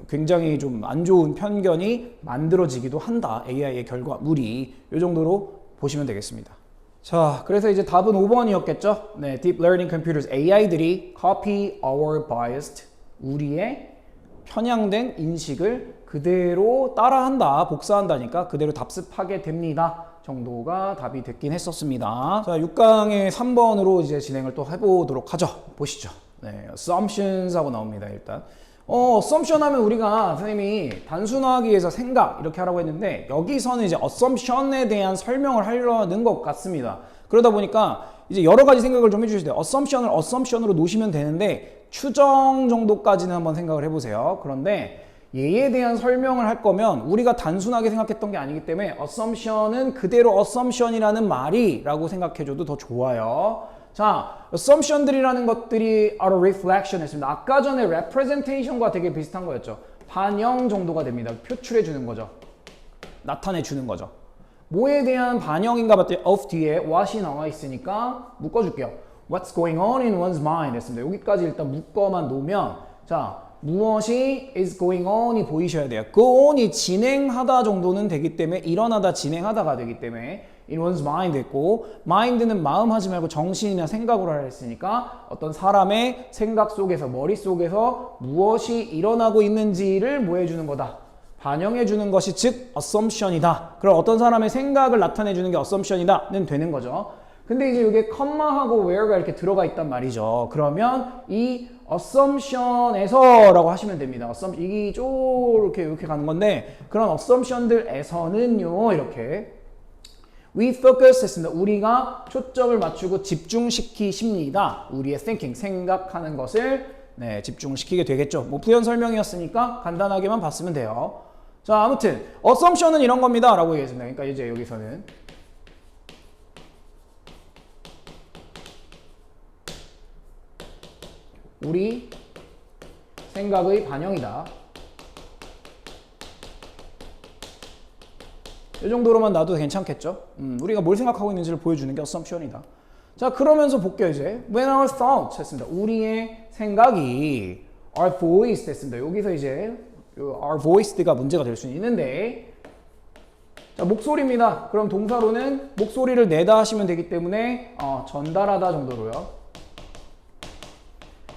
굉장히 좀 안 좋은 편견이 만들어지기도 한다. AI의 결과물이 이 정도로 보시면 되겠습니다. 자, 그래서 이제 답은 5번이었겠죠? 네, Deep Learning Computers AI들이 copy our biased, 우리의 편향된 인식을 그대로 따라한다, 복사한다니까 그대로 답습하게 됩니다. 정도가 답이 됐긴 했었습니다. 자, 6강의 3번으로 이제 진행을 또 해보도록 하죠. 보시죠. 네, assumptions 하고 나옵니다, 일단. assumption 하면 우리가 선생님이 단순화하기 위해서 생각 이렇게 하라고 했는데 여기서는 이제 assumption에 대한 설명을 하려는 것 같습니다. 그러다 보니까 이제 여러 가지 생각을 좀 해주셔야 돼요. assumption을 assumption으로 놓으시면 되는데 추정 정도까지는 한번 생각을 해보세요. 그런데 얘에 대한 설명을 할 거면 우리가 단순하게 생각했던 게 아니기 때문에 assumption은 그대로 assumption이라는 말이라고 생각해줘도 더 좋아요. 자, assumption들이라는 것들이 are a reflection 했습니다. 아까 전에 representation과 되게 비슷한 거였죠. 반영 정도가 됩니다. 표출해 주는 거죠. 나타내 주는 거죠. 뭐에 대한 반영인가 봤더니 of 뒤에 what이 나와 있으니까 묶어줄게요. What's going on in one's mind 했습니다. 여기까지 일단 묶어만 놓으면 자, 무엇이 is going on이 보이셔야 돼요. go on이 진행하다 정도는 되기 때문에 일어나다 진행하다가 되기 때문에 in one's mind 했고 mind는 마음 하지 말고 정신이나 생각으로 하라 했으니까 어떤 사람의 생각 속에서 머릿속에서 무엇이 일어나고 있는지를 뭐 해주는 거다. 반영해 주는 것이 즉 assumption이다. 그럼 어떤 사람의 생각을 나타내 주는 게 assumption이다는 되는 거죠. 근데 이제 이게 컴마하고 where가 이렇게 들어가 있단 말이죠. 그러면 이 assumption에서라고 하시면 됩니다. 이게 이렇게 가는 건데 그런 assumption들에서는요 이렇게 we focus 했습니다. 우리가 초점을 맞추고 집중시키십니다. 우리의 thinking, 생각하는 것을 집중시키게 되겠죠. 뭐 부연 설명이었으니까 간단하게만 봤으면 돼요. 자, 아무튼 assumption은 이런 겁니다 라고 얘기했습니다. 그러니까 이제 여기서는 우리 생각의 반영이다. 이 정도로만 놔도 괜찮겠죠? 우리가 뭘 생각하고 있는지를 보여주는 게 assumption이다. 자, 그러면서 볼게요, 이제. When our thoughts 했습니다. 우리의 생각이 are voiced 됐습니다. 여기서 이제 are voiced가 문제가 될 수는 있는데 자, 목소리입니다. 그럼 동사로는 목소리를 내다 하시면 되기 때문에 전달하다 정도로요.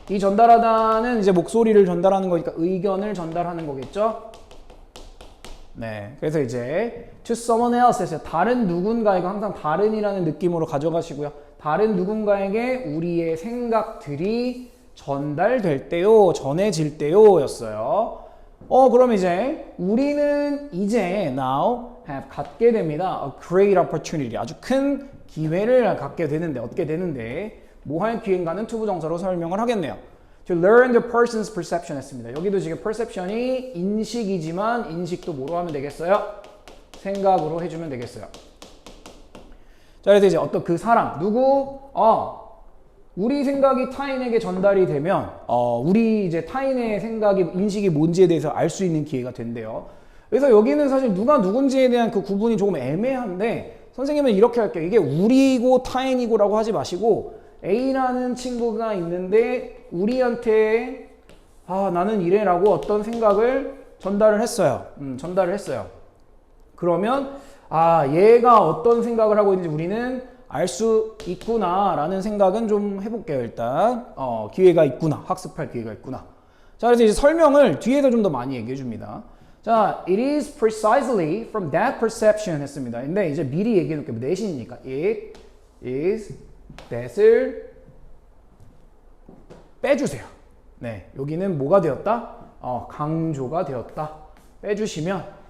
이 전달하다는 이제 목소리를 전달하는 거니까 의견을 전달하는 거겠죠? 네, 그래서 이제 to someone else 했어요. 다른 누군가에게 항상 다른이라는 느낌으로 가져가시고요. 다른 누군가에게 우리의 생각들이 전달될 때요, 전해질 때요 였어요. 그럼 이제 우리는 이제 now have 갖게 됩니다. A great opportunity. 아주 큰 기회를 갖게 되는데, 얻게 되는데 뭐 할 기회인가는 투부정사로 설명을 하겠네요. To learn the person's perception 했습니다. 여기도 지금 perception이 인식이지만 인식도 뭐로 하면 되겠어요? 생각으로 해주면 되겠어요. 자, 그래서 이제 어떤 그 사람, 누구? 우리 생각이 타인에게 전달이 되면 우리 이제 타인의 생각이 인식이 뭔지에 대해서 알 수 있는 기회가 된대요. 그래서 여기는 사실 누가 누군지에 대한 그 구분이 조금 애매한데 선생님은 이렇게 할게요. 이게 우리고 타인이고라고 하지 마시고 A라는 친구가 있는데 우리한테 나는 이래라고 어떤 생각을 전달을 했어요. 전달을 했어요. 그러면 얘가 어떤 생각을 하고 있는지 우리는 알 수 있구나 라는 생각은 좀 해볼게요. 일단 기회가 있구나, 학습할 기회가 있구나. 자, 그래서 이제 설명을 뒤에서 좀 더 많이 얘기해 줍니다. 자, it is precisely from that perception 했습니다. 근데 이제 미리 얘기해 놓을게요. 내신이니까 it is that을 빼주세요. 네, 여기는 뭐가 되었다? 강조가 되었다. 빼주시면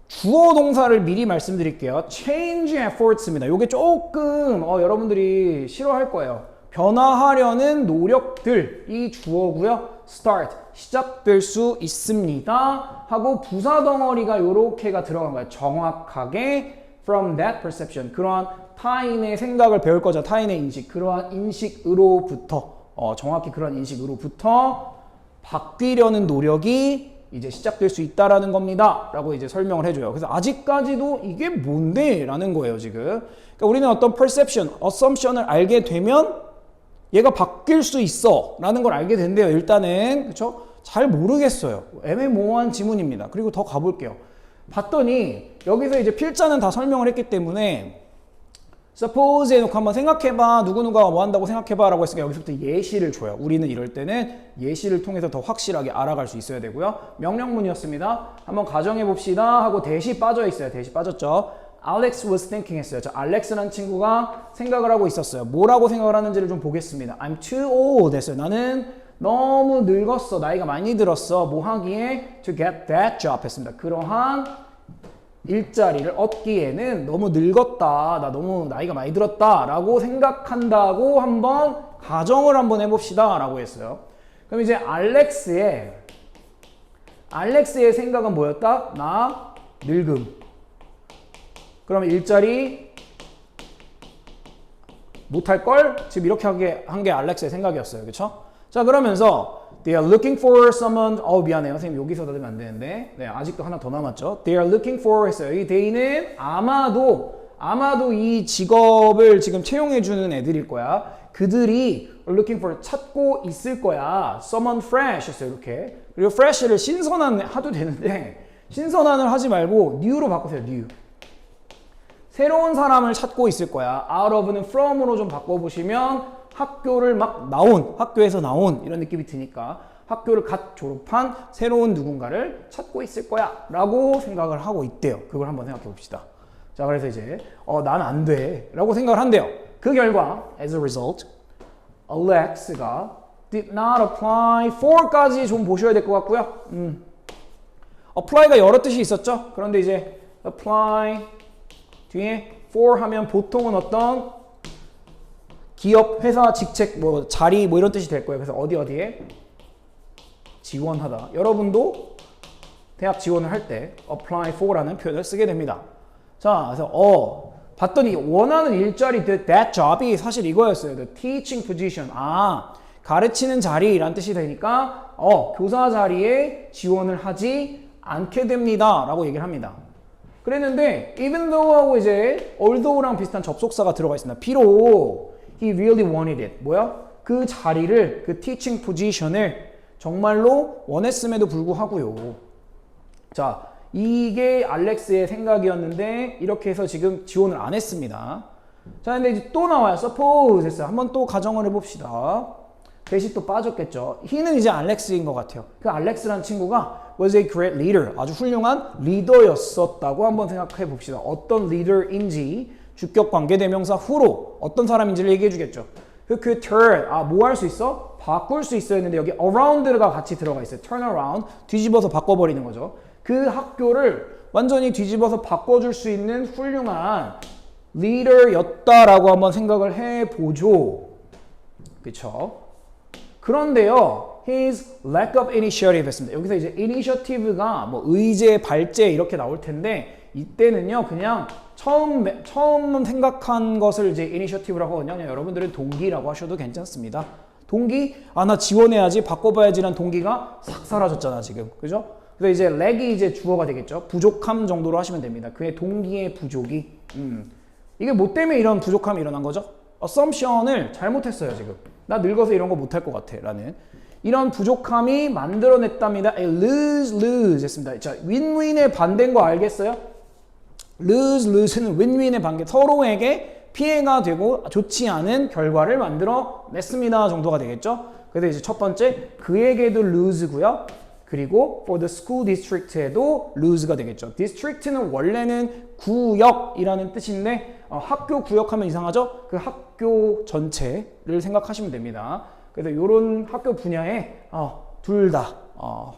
주어 동사를 미리 말씀드릴게요. change efforts입니다. 이게 조금 여러분들이 싫어할 거예요. 변화하려는 노력들이 주어고요. start, 시작될 수 있습니다. 하고 부사 덩어리가 요렇게가 들어간 거예요. 정확하게 from that perception. 그러한 타인의 생각을 배울 거죠. 타인의 인식. 그러한 인식으로부터 정확히 그러한 인식으로부터 바뀌려는 노력이 이제 시작될 수 있다라는 겁니다. 라고 이제 설명을 해줘요. 그래서 아직까지도 이게 뭔데? 라는 거예요, 지금. 그러니까 우리는 어떤 perception, assumption을 알게 되면 얘가 바뀔 수 있어. 라는 걸 알게 된대요, 일단은. 그쵸? 잘 모르겠어요. 애매모호한 지문입니다. 그리고 더 가볼게요. 봤더니 여기서 이제 필자는 다 설명을 했기 때문에 suppose 해놓고 한번 생각해봐. 누구누가 뭐 한다고 생각해봐 라고 했으니까 여기서부터 예시를 줘요. 우리는 이럴 때는 예시를 통해서 더 확실하게 알아갈 수 있어야 되고요. 명령문이었습니다. 한번 가정해봅시다 하고 대시 빠져 있어요. 대시 빠졌죠. Alex was thinking 했어요. 자, 알렉스라는 친구가 생각을 하고 있었어요. 뭐라고 생각을 하는지를 좀 보겠습니다. I'm too old 했어요. 나는 너무 늙었어. 나이가 많이 들었어. 뭐 하기에 to get that job 했습니다. 그러한 일자리를 얻기에는 너무 늙었다, 나 너무 나이가 많이 들었다 라고 생각한다고 한번 가정을 한번 해봅시다 라고 했어요. 그럼 이제 알렉스의 생각은 뭐였다? 나 늙음. 그럼 일자리 못할걸? 지금 이렇게 한 게 알렉스의 생각이었어요. 그쵸? 자, 그러면서 They are looking for someone. 미안해요. 선생님 여기서 닫으면 안 되는데. 네, 아직도 하나 더 남았죠. They are looking for 했어요. 이 they는 아마도 이 직업을 지금 채용해주는 애들일 거야. 그들이 looking for 찾고 있을 거야. Someone fresh 했어요. 이렇게. 그리고 fresh를 신선한 하도 되는데 신선한을 하지 말고 new로 바꾸세요. new. 새로운 사람을 찾고 있을 거야. out of는 from으로 좀 바꿔보시면 학교를 학교에서 나온 이런 느낌이 드니까 학교를 갓 졸업한 새로운 누군가를 찾고 있을 거야 라고 생각을 하고 있대요. 그걸 한번 생각해 봅시다. 자, 그래서 이제 난 안 돼 라고 생각을 한대요. 그 결과 as a result Alex가 did not apply for까지 좀 보셔야 될 것 같고요. apply가 여러 뜻이 있었죠. 그런데 이제 apply 뒤에 for 하면 보통은 어떤 기업, 회사, 직책, 뭐 자리 뭐 이런 뜻이 될 거예요. 그래서 어디에 지원하다. 여러분도 대학 지원을 할 때 apply for라는 표현을 쓰게 됩니다. 자, 그래서 봤더니 원하는 일자리 that job이 사실 이거였어요. The teaching position. 가르치는 자리라는 뜻이 되니까 교사 자리에 지원을 하지 않게 됩니다. 라고 얘기를 합니다. 그랬는데 even though하고 이제 although랑 비슷한 접속사가 들어가 있습니다. 비록 He really wanted it. 뭐야? 그 자리를, 그 teaching position을 정말로 원했음에도 불구하고요. 자, 이게 알렉스의 생각이었는데 이렇게 해서 지금 지원을 안 했습니다. 자, 근데 이제 또 나와요. suppose 했어요. 한번 또 가정을 해봅시다. 대시 또 빠졌겠죠. he는 이제 알렉스인 것 같아요. 그 알렉스라는 친구가 was a great leader. 아주 훌륭한 리더였었다고 한번 생각해 봅시다. 어떤 리더인지 주격 관계대명사 후로 어떤 사람인지를 얘기해 주겠죠. 그 turn, 뭐 할 수 있어? 바꿀 수 있어야 했는데 여기 around가 같이 들어가 있어요. turn around, 뒤집어서 바꿔버리는 거죠. 그 학교를 완전히 뒤집어서 바꿔줄 수 있는 훌륭한 리더였다라고 한번 생각을 해보죠. 그쵸? 그런데요, his lack of initiative 했습니다. 여기서 이제 initiative가 뭐 의제, 발제 이렇게 나올 텐데 이때는요, 그냥 처음 생각한 것을 이제 initiative라고 하거든요. 그냥 여러분들은 동기라고 하셔도 괜찮습니다. 동기? 나 지원해야지, 바꿔봐야지라는 동기가 싹 사라졌잖아, 지금. 그죠? 그래서 이제 lack이 이제 주어가 되겠죠. 부족함 정도로 하시면 됩니다. 그의 동기의 부족이. 이게 뭐 때문에 이런 부족함이 일어난 거죠? assumption을 잘못했어요, 지금. 나 늙어서 이런 거 못할 것 같아, 라는. 이런 부족함이 만들어냈답니다. lose 했습니다. 자, win-win의 반대인 거 알겠어요? lose는 win-win의 반대. 서로에게 피해가 되고 좋지 않은 결과를 만들어냈습니다 정도가 되겠죠. 그래서 이제 첫 번째, 그에게도 lose고요. 그리고 for the school district에도 lose가 되겠죠. district는 원래는 구역이라는 뜻인데 학교 구역하면 이상하죠? 그 학교 전체를 생각하시면 됩니다. 그래서 이런 학교 분야에 둘 다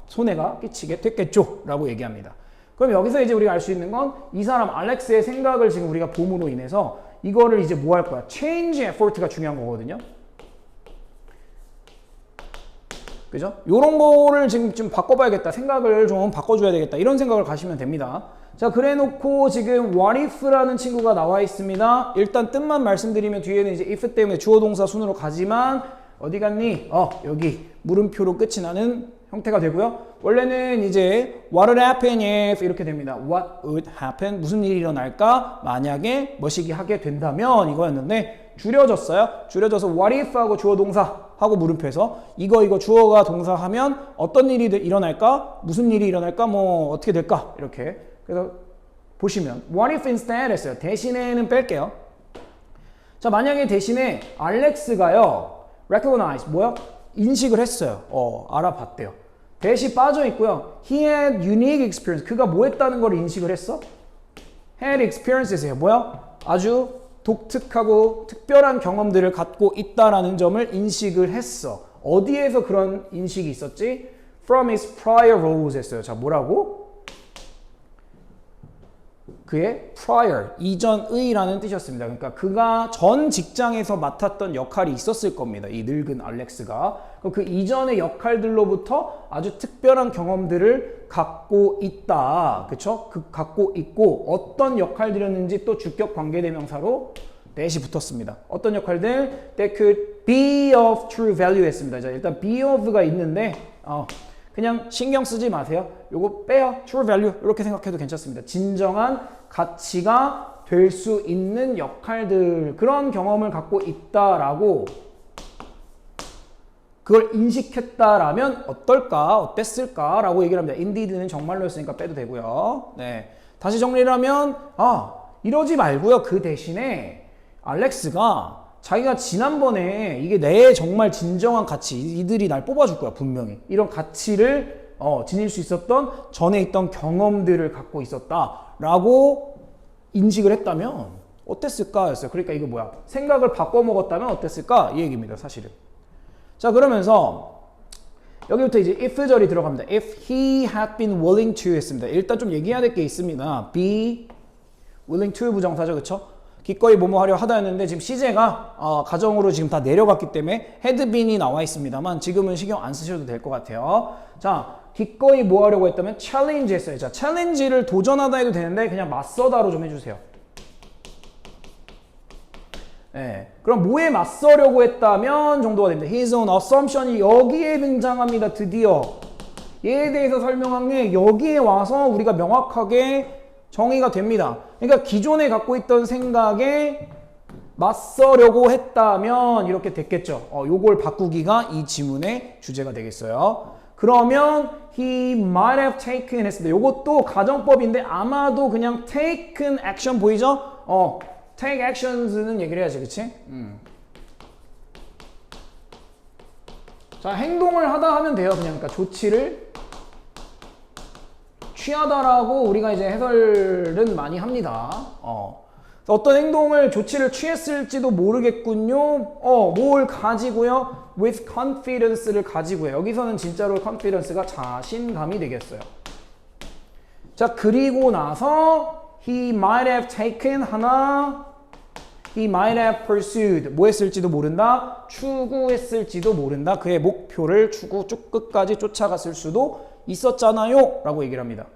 손해가 끼치게 됐겠죠 라고 얘기합니다. 그럼 여기서 이제 우리가 알 수 있는 건 이 사람 알렉스의 생각을 지금 우리가 봄으로 인해서 이거를 이제 뭐 할 거야? change effort가 중요한 거거든요. 그죠? 요런 거를 지금 바꿔봐야겠다. 생각을 좀 바꿔줘야 되겠다. 이런 생각을 가시면 됩니다. 자, 그래 놓고 지금 what if라는 친구가 나와 있습니다. 일단 뜻만 말씀드리면 뒤에는 이제 if 때문에 주어 동사 순으로 가지만 어디 갔니? 여기 물음표로 끝이 나는 형태가 되고요. 원래는 이제 what would happen if 이렇게 됩니다. what would happen? 무슨 일이 일어날까? 만약에 뭐시기 하게 된다면 이거였는데 줄여졌어요. 줄여져서 what if 하고 주어 동사 하고 물음표에서 이거 주어가 동사하면 어떤 일이 일어날까? 무슨 일이 일어날까? 뭐 어떻게 될까? 이렇게. 그래서 보시면 what if instead 했어요. 대신에는 뺄게요. 자, 만약에 대신에 알렉스가요. recognize 뭐야? 인식을 했어요. 알아봤대요. 대시 빠져 있고요. He had unique experience. 그가 뭐 했다는 걸 인식을 했어? had experience세요. 뭐야? 아주 독특하고 특별한 경험들을 갖고 있다라는 점을 인식을 했어. 어디에서 그런 인식이 있었지? From his prior roles 했어요. 자, 뭐라고? 그의 prior, 이전의라는 뜻이었습니다. 그러니까 그가 전 직장에서 맡았던 역할이 있었을 겁니다. 이 늙은 알렉스가. 그 이전의 역할들로부터 아주 특별한 경험들을 갖고 있다. 그쵸? 갖고 있고 어떤 역할들이었는지 또 주격 관계대명사로 that이 붙었습니다. 어떤 역할들? That could be of true value 했습니다. 자, 일단 be of가 있는데 그냥 신경 쓰지 마세요. 요거 빼요. true value 이렇게 생각해도 괜찮습니다. 진정한 가치가 될 수 있는 역할들, 그런 경험을 갖고 있다라고 그걸 인식했다라면 어떨까, 어땠을까 라고 얘기를 합니다. indeed는 정말로였으니까 빼도 되고요. 네, 다시 정리를 하면 이러지 말고요. 그 대신에 알렉스가 자기가 지난번에 이게 내 정말 진정한 가치, 이들이 날 뽑아줄 거야 분명히. 이런 가치를 지닐 수 있었던 전에 있던 경험들을 갖고 있었다라고 인식을 했다면 어땠을까 였어요. 그러니까 이거 뭐야? 생각을 바꿔 먹었다면 어땠을까? 이 얘기입니다, 사실은. 자, 그러면서 여기부터 이제 if절이 들어갑니다. If he had been willing to 했습니다. 일단 좀 얘기해야 될 게 있습니다. be willing to 부정사죠, 그쵸? 기꺼이 뭐뭐 하려 하다 했는데 지금 시제가 가정으로 지금 다 내려갔기 때문에 had been이 나와 있습니다만 지금은 신경 안 쓰셔도 될 것 같아요. 자, 기꺼이 뭐 하려고 했다면 challenge 했어요. 자, challenge를 도전하다 해도 되는데 그냥 맞서다로 좀 해주세요. 네, 그럼 뭐에 맞서려고 했다면 정도가 됩니다. His own assumption이 여기에 등장합니다. 드디어 얘에 대해서 설명한 게 여기에 와서 우리가 명확하게 정의가 됩니다. 그러니까 기존에 갖고 있던 생각에 맞서려고 했다면 이렇게 됐겠죠. 요걸 바꾸기가 이 지문의 주제가 되겠어요. 그러면 he might have taken 했습니다. 요것도 가정법인데 아마도 그냥 taken action 보이죠? take actions는 얘기를 해야지, 그치? 자, 행동을 하다 하면 돼요. 그냥 그러니까 조치를 취하다라고 우리가 이제 해설은 많이 합니다. 어떤 행동을 조치를 취했을지도 모르겠군요. 뭘 가지고요? with confidence를 가지고요. 여기서는 진짜로 confidence가 자신감이 되겠어요. 자, 그리고 나서 he might have taken 하나 he might have pursued 뭐 했을지도 모른다. 추구했을지도 모른다. 그의 목표를 추구 쭉 끝까지 쫓아갔을 수도 있었잖아요 라고 얘기를 합니다.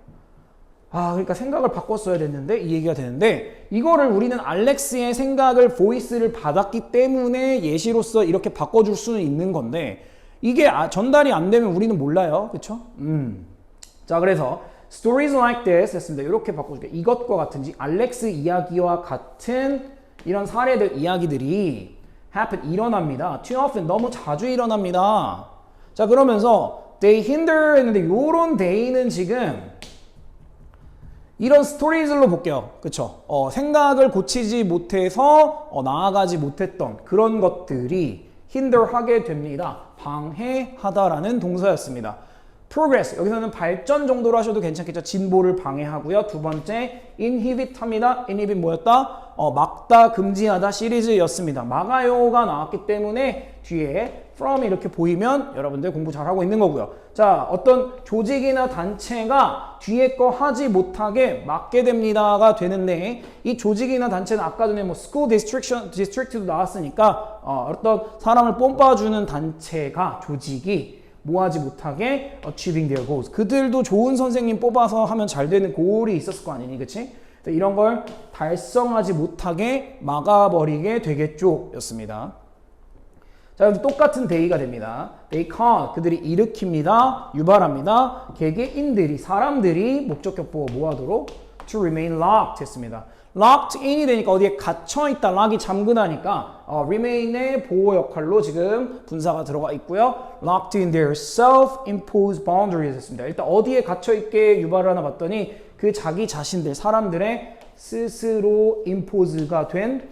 그러니까 생각을 바꿨어야 됐는데 이 얘기가 되는데 이거를 우리는 알렉스의 생각을 보이스를 받았기 때문에 예시로서 이렇게 바꿔줄 수는 있는 건데 이게 전달이 안 되면 우리는 몰라요. 그쵸? 자, 그래서 stories like this 했습니다. 이렇게 바꿔줄게요. 이것과 같은지 알렉스 이야기와 같은 이런 사례들 이야기들이 happen 일어납니다. too often 너무 자주 일어납니다. 자, 그러면서 they hinder 했는데 요런 they는 지금 이런 스토리들로 볼게요. 그쵸? 생각을 고치지 못해서 나아가지 못했던 그런 것들이 hinder하게 됩니다. 방해하다라는 동사였습니다. progress 여기서는 발전 정도로 하셔도 괜찮겠죠. 진보를 방해하고요. 두 번째 inhibit합니다. inhibit 뭐였다? 막다, 금지하다 시리즈였습니다. 막아요가 나왔기 때문에 뒤에 from 이렇게 보이면 여러분들 공부 잘하고 있는 거고요. 자, 어떤 조직이나 단체가 뒤에 거 하지 못하게 막게 됩니다가 되는데 이 조직이나 단체는 아까 전에 뭐 school district도 나왔으니까 어떤 사람을 뽑아주는 단체가 조직이 뭐 하지 못하게 achieving their goals. 그들도 좋은 선생님 뽑아서 하면 잘 되는 골이 있었을 거 아니니, 그치? 이런 걸 달성하지 못하게 막아버리게 되겠죠 였습니다. 자, 그럼 똑같은 day가 됩니다. they cause 그들이 일으킵니다. 유발합니다. 개개인들이 사람들이 목적격보어 뭐 하도록 to remain locked 했습니다. locked in이 되니까 어디에 갇혀있다. lock이 잠그다니까 remain의 보호 역할로 지금 분사가 들어가 있고요. locked in their self-imposed boundaries 했습니다. 일단 어디에 갇혀있게 유발을 하나 봤더니 그 자기 자신들 사람들의 스스로 impose가 된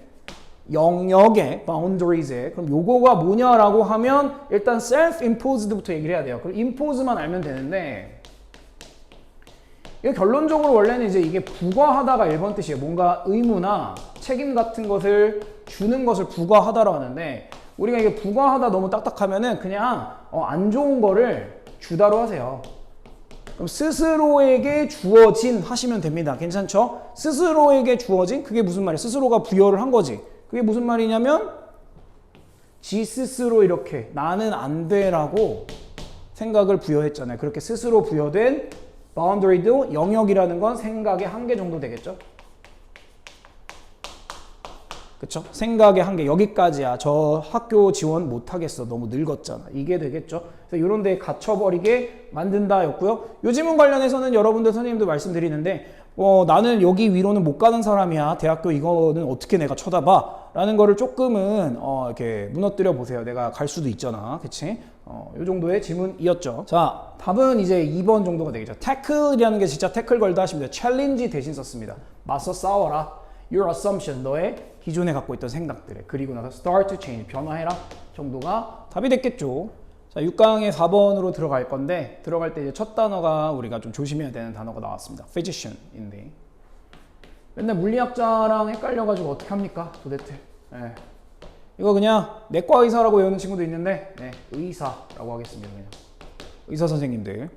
영역의 boundaries에 그럼 요거가 뭐냐라고 하면 일단 self-imposed부터 얘기를 해야 돼요. 그럼 impose만 알면 되는데 이거 결론적으로 원래는 이제 이게 부과하다가 1번 뜻이에요. 뭔가 의무나 책임 같은 것을 주는 것을 부과하다라고 하는데 우리가 이게 부과하다 너무 딱딱하면은 그냥 안 좋은 거를 주다로 하세요. 그럼 스스로에게 주어진 하시면 됩니다. 괜찮죠? 스스로에게 주어진 그게 무슨 말이에요? 스스로가 부여를 한 거지. 그게 무슨 말이냐면 지 스스로 이렇게 나는 안 돼라고 생각을 부여했잖아요. 그렇게 스스로 부여된 boundary도 영역이라는 건 생각의 한계 정도 되겠죠? 그쵸? 생각의 한계 여기까지야. 저 학교 지원 못하겠어. 너무 늙었잖아. 이게 되겠죠? 그래서 이런 데에 갇혀버리게 만든다 였고요. 요 지문 관련해서는 여러분들 선생님도 말씀드리는데 나는 여기 위로는 못 가는 사람이야. 대학교 이거는 어떻게 내가 쳐다봐? 라는 거를 조금은 이렇게 무너뜨려 보세요. 내가 갈 수도 있잖아. 그치? 요 정도의 질문이었죠. 자, 답은 이제 2번 정도가 되겠죠. tackle이라는 게 진짜 태클 걸다 하시면 돼요. challenge 대신 썼습니다. 맞서 싸워라. your assumption, 너의 기존에 갖고 있던 생각들에. 그리고 나서 start to change, 변화해라 정도가 답이 됐겠죠. 자, 6강의 4번으로 들어갈 건데 들어갈 때 이제 첫 단어가 우리가 좀 조심해야 되는 단어가 나왔습니다. physician인데 맨날 물리학자랑 헷갈려가지고 어떻게 합니까? 도대체. 네. 이거 그냥 내과 의사라고 외우는 친구도 있는데 의사라고 하겠습니다. 그냥. 의사 선생님들.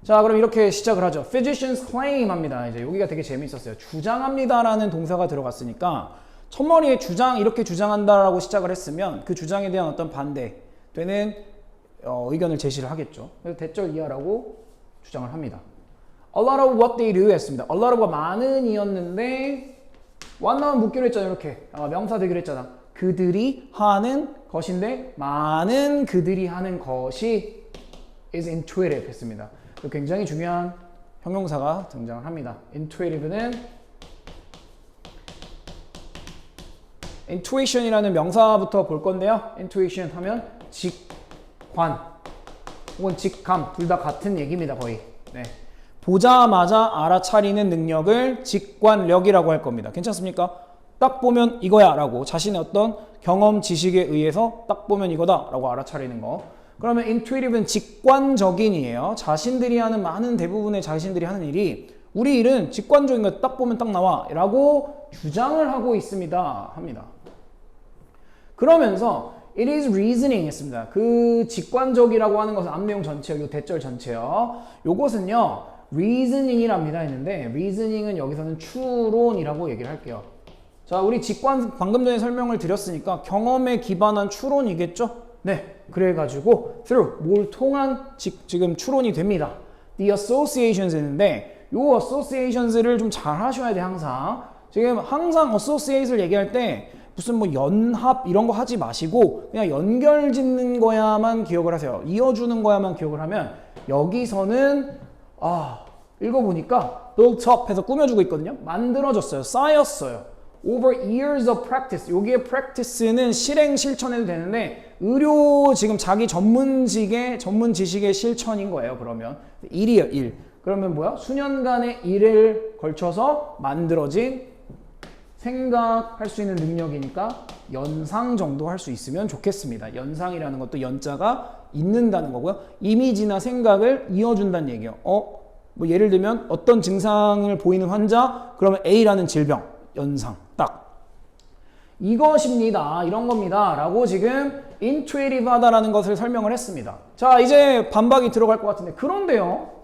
자, 그럼 이렇게 시작을 하죠. physicians claim 합니다. 이제 여기가 되게 재밌었어요. 주장합니다라는 동사가 들어갔으니까 첫머리에 주장 이렇게 주장한다라고 시작을 했으면 그 주장에 대한 어떤 반대되는 의견을 제시를 하겠죠. 그래서 대절 이하라고 주장을 합니다. A lot of what they do 했습니다. A lot of가 많은 이었는데 what 나오면 묻기로 했잖아요. 이렇게 명사 되기로 했잖아. 그들이 하는 것인데 많은 그들이 하는 것이 is intuitive 했습니다. 굉장히 중요한 형용사가 등장을 합니다. intuitive는 intuition이라는 명사부터 볼 건데요. intuition 하면 직관 혹은 직감 둘 다 같은 얘기입니다. 거의. 네. 보자마자 알아차리는 능력을 직관력이라고 할 겁니다. 괜찮습니까? 딱 보면 이거야 라고 자신의 어떤 경험, 지식에 의해서 딱 보면 이거다 라고 알아차리는 거. 그러면 intuitive는 직관적인이에요. 자신들이 하는 많은 대부분의 자신들이 하는 일이 우리 일은 직관적인 거 딱 보면 딱 나와 라고 주장을 하고 있습니다. 합니다. 그러면서 it is reasoning 했습니다. 그 직관적이라고 하는 것은 앞내용 전체요. 요 대절 전체요. 요것은요. reasoning이랍니다 했는데 reasoning은 여기서는 추론이라고 얘기를 할게요. 자, 우리 직관 방금 전에 설명을 드렸으니까 경험에 기반한 추론이겠죠? 네. 그래가지고 through 뭘 통한 지금 추론이 됩니다. the associations 했는데 요 associations를 좀 잘 하셔야 돼 항상. 지금 항상 associate을 얘기할 때 무슨 뭐 연합 이런 거 하지 마시고 그냥 연결 짓는 거야만 기억을 하세요. 이어주는 거야만 기억을 하면 여기서는 읽어보니까 built up 해서 꾸며주고 있거든요. 만들어졌어요. 쌓였어요. over years of practice. 여기에 practice는 실행 실천해도 되는데 의료 지금 자기 전문 지식의 실천인 거예요. 그러면 일이에요. 일. 그러면 뭐야? 수년간의 일을 걸쳐서 만들어진 생각할 수 있는 능력이니까 연상 정도 할 수 있으면 좋겠습니다. 연상이라는 것도 연자가 있는다는 거고요. 이미지나 생각을 이어준다는 얘기예요. 뭐 예를 들면 어떤 증상을 보이는 환자, 그러면 A라는 질병, 연상, 딱. 이것입니다. 이런 겁니다. 라고 지금 intuitive 하다라는 것을 설명을 했습니다. 자, 이제 반박이 들어갈 것 같은데 그런데요.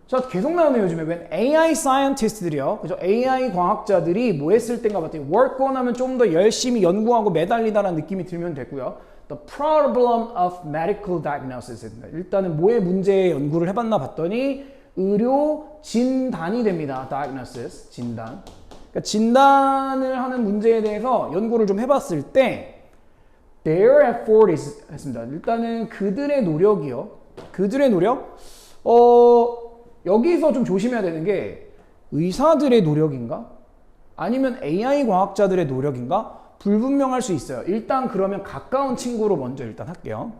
자, 계속 나오네요. 요즘에 웬 AI scientist들이요. 그죠? AI 과학자들이 뭐 했을 땐가 봤더니 work on 하면 좀 더 열심히 연구하고 매달리다라는 느낌이 들면 되고요. The problem of medical diagnosis. 일단은 뭐의 문제에 연구를 해봤나 봤더니 의료 진단이 됩니다. diagnosis, 진단. 그러니까 진단을 하는 문제에 대해서 연구를 좀 해봤을 때 their effort is 했습니다. 일단은 그들의 노력이요. 그들의 노력? 여기서 좀 조심해야 되는 게 의사들의 노력인가? 아니면 AI 과학자들의 노력인가? 불분명할 수 있어요. 일단 그러면 가까운 친구로 먼저 일단 할게요.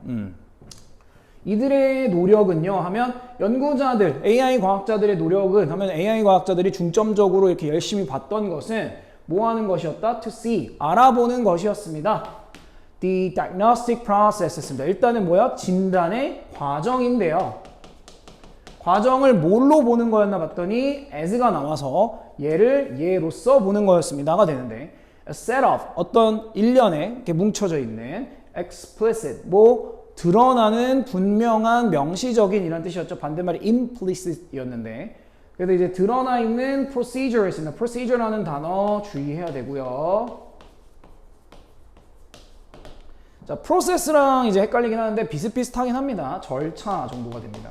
이들의 노력은요 하면 연구자들, AI 과학자들의 노력은 하면 AI 과학자들이 중점적으로 이렇게 열심히 봤던 것은 뭐 하는 것이었다? To see, 알아보는 것이었습니다. The diagnostic process 했습니다. 일단은 뭐야? 진단의 과정인데요. 과정을 뭘로 보는 거였나 봤더니 as가 나와서 얘를 얘로서 보는 거였습니다가 되는데 a set of 어떤 일련에 이렇게 뭉쳐져 있는 explicit 뭐 드러나는 분명한 명시적인 이란 뜻이었죠. 반대말이 implicit이었는데 그래서 이제 드러나 있는 procedure 있습니다. procedure라는 단어 주의해야 되고요. 자, process랑 이제 헷갈리긴 하는데 비슷비슷하긴 합니다. 절차 정도가 됩니다.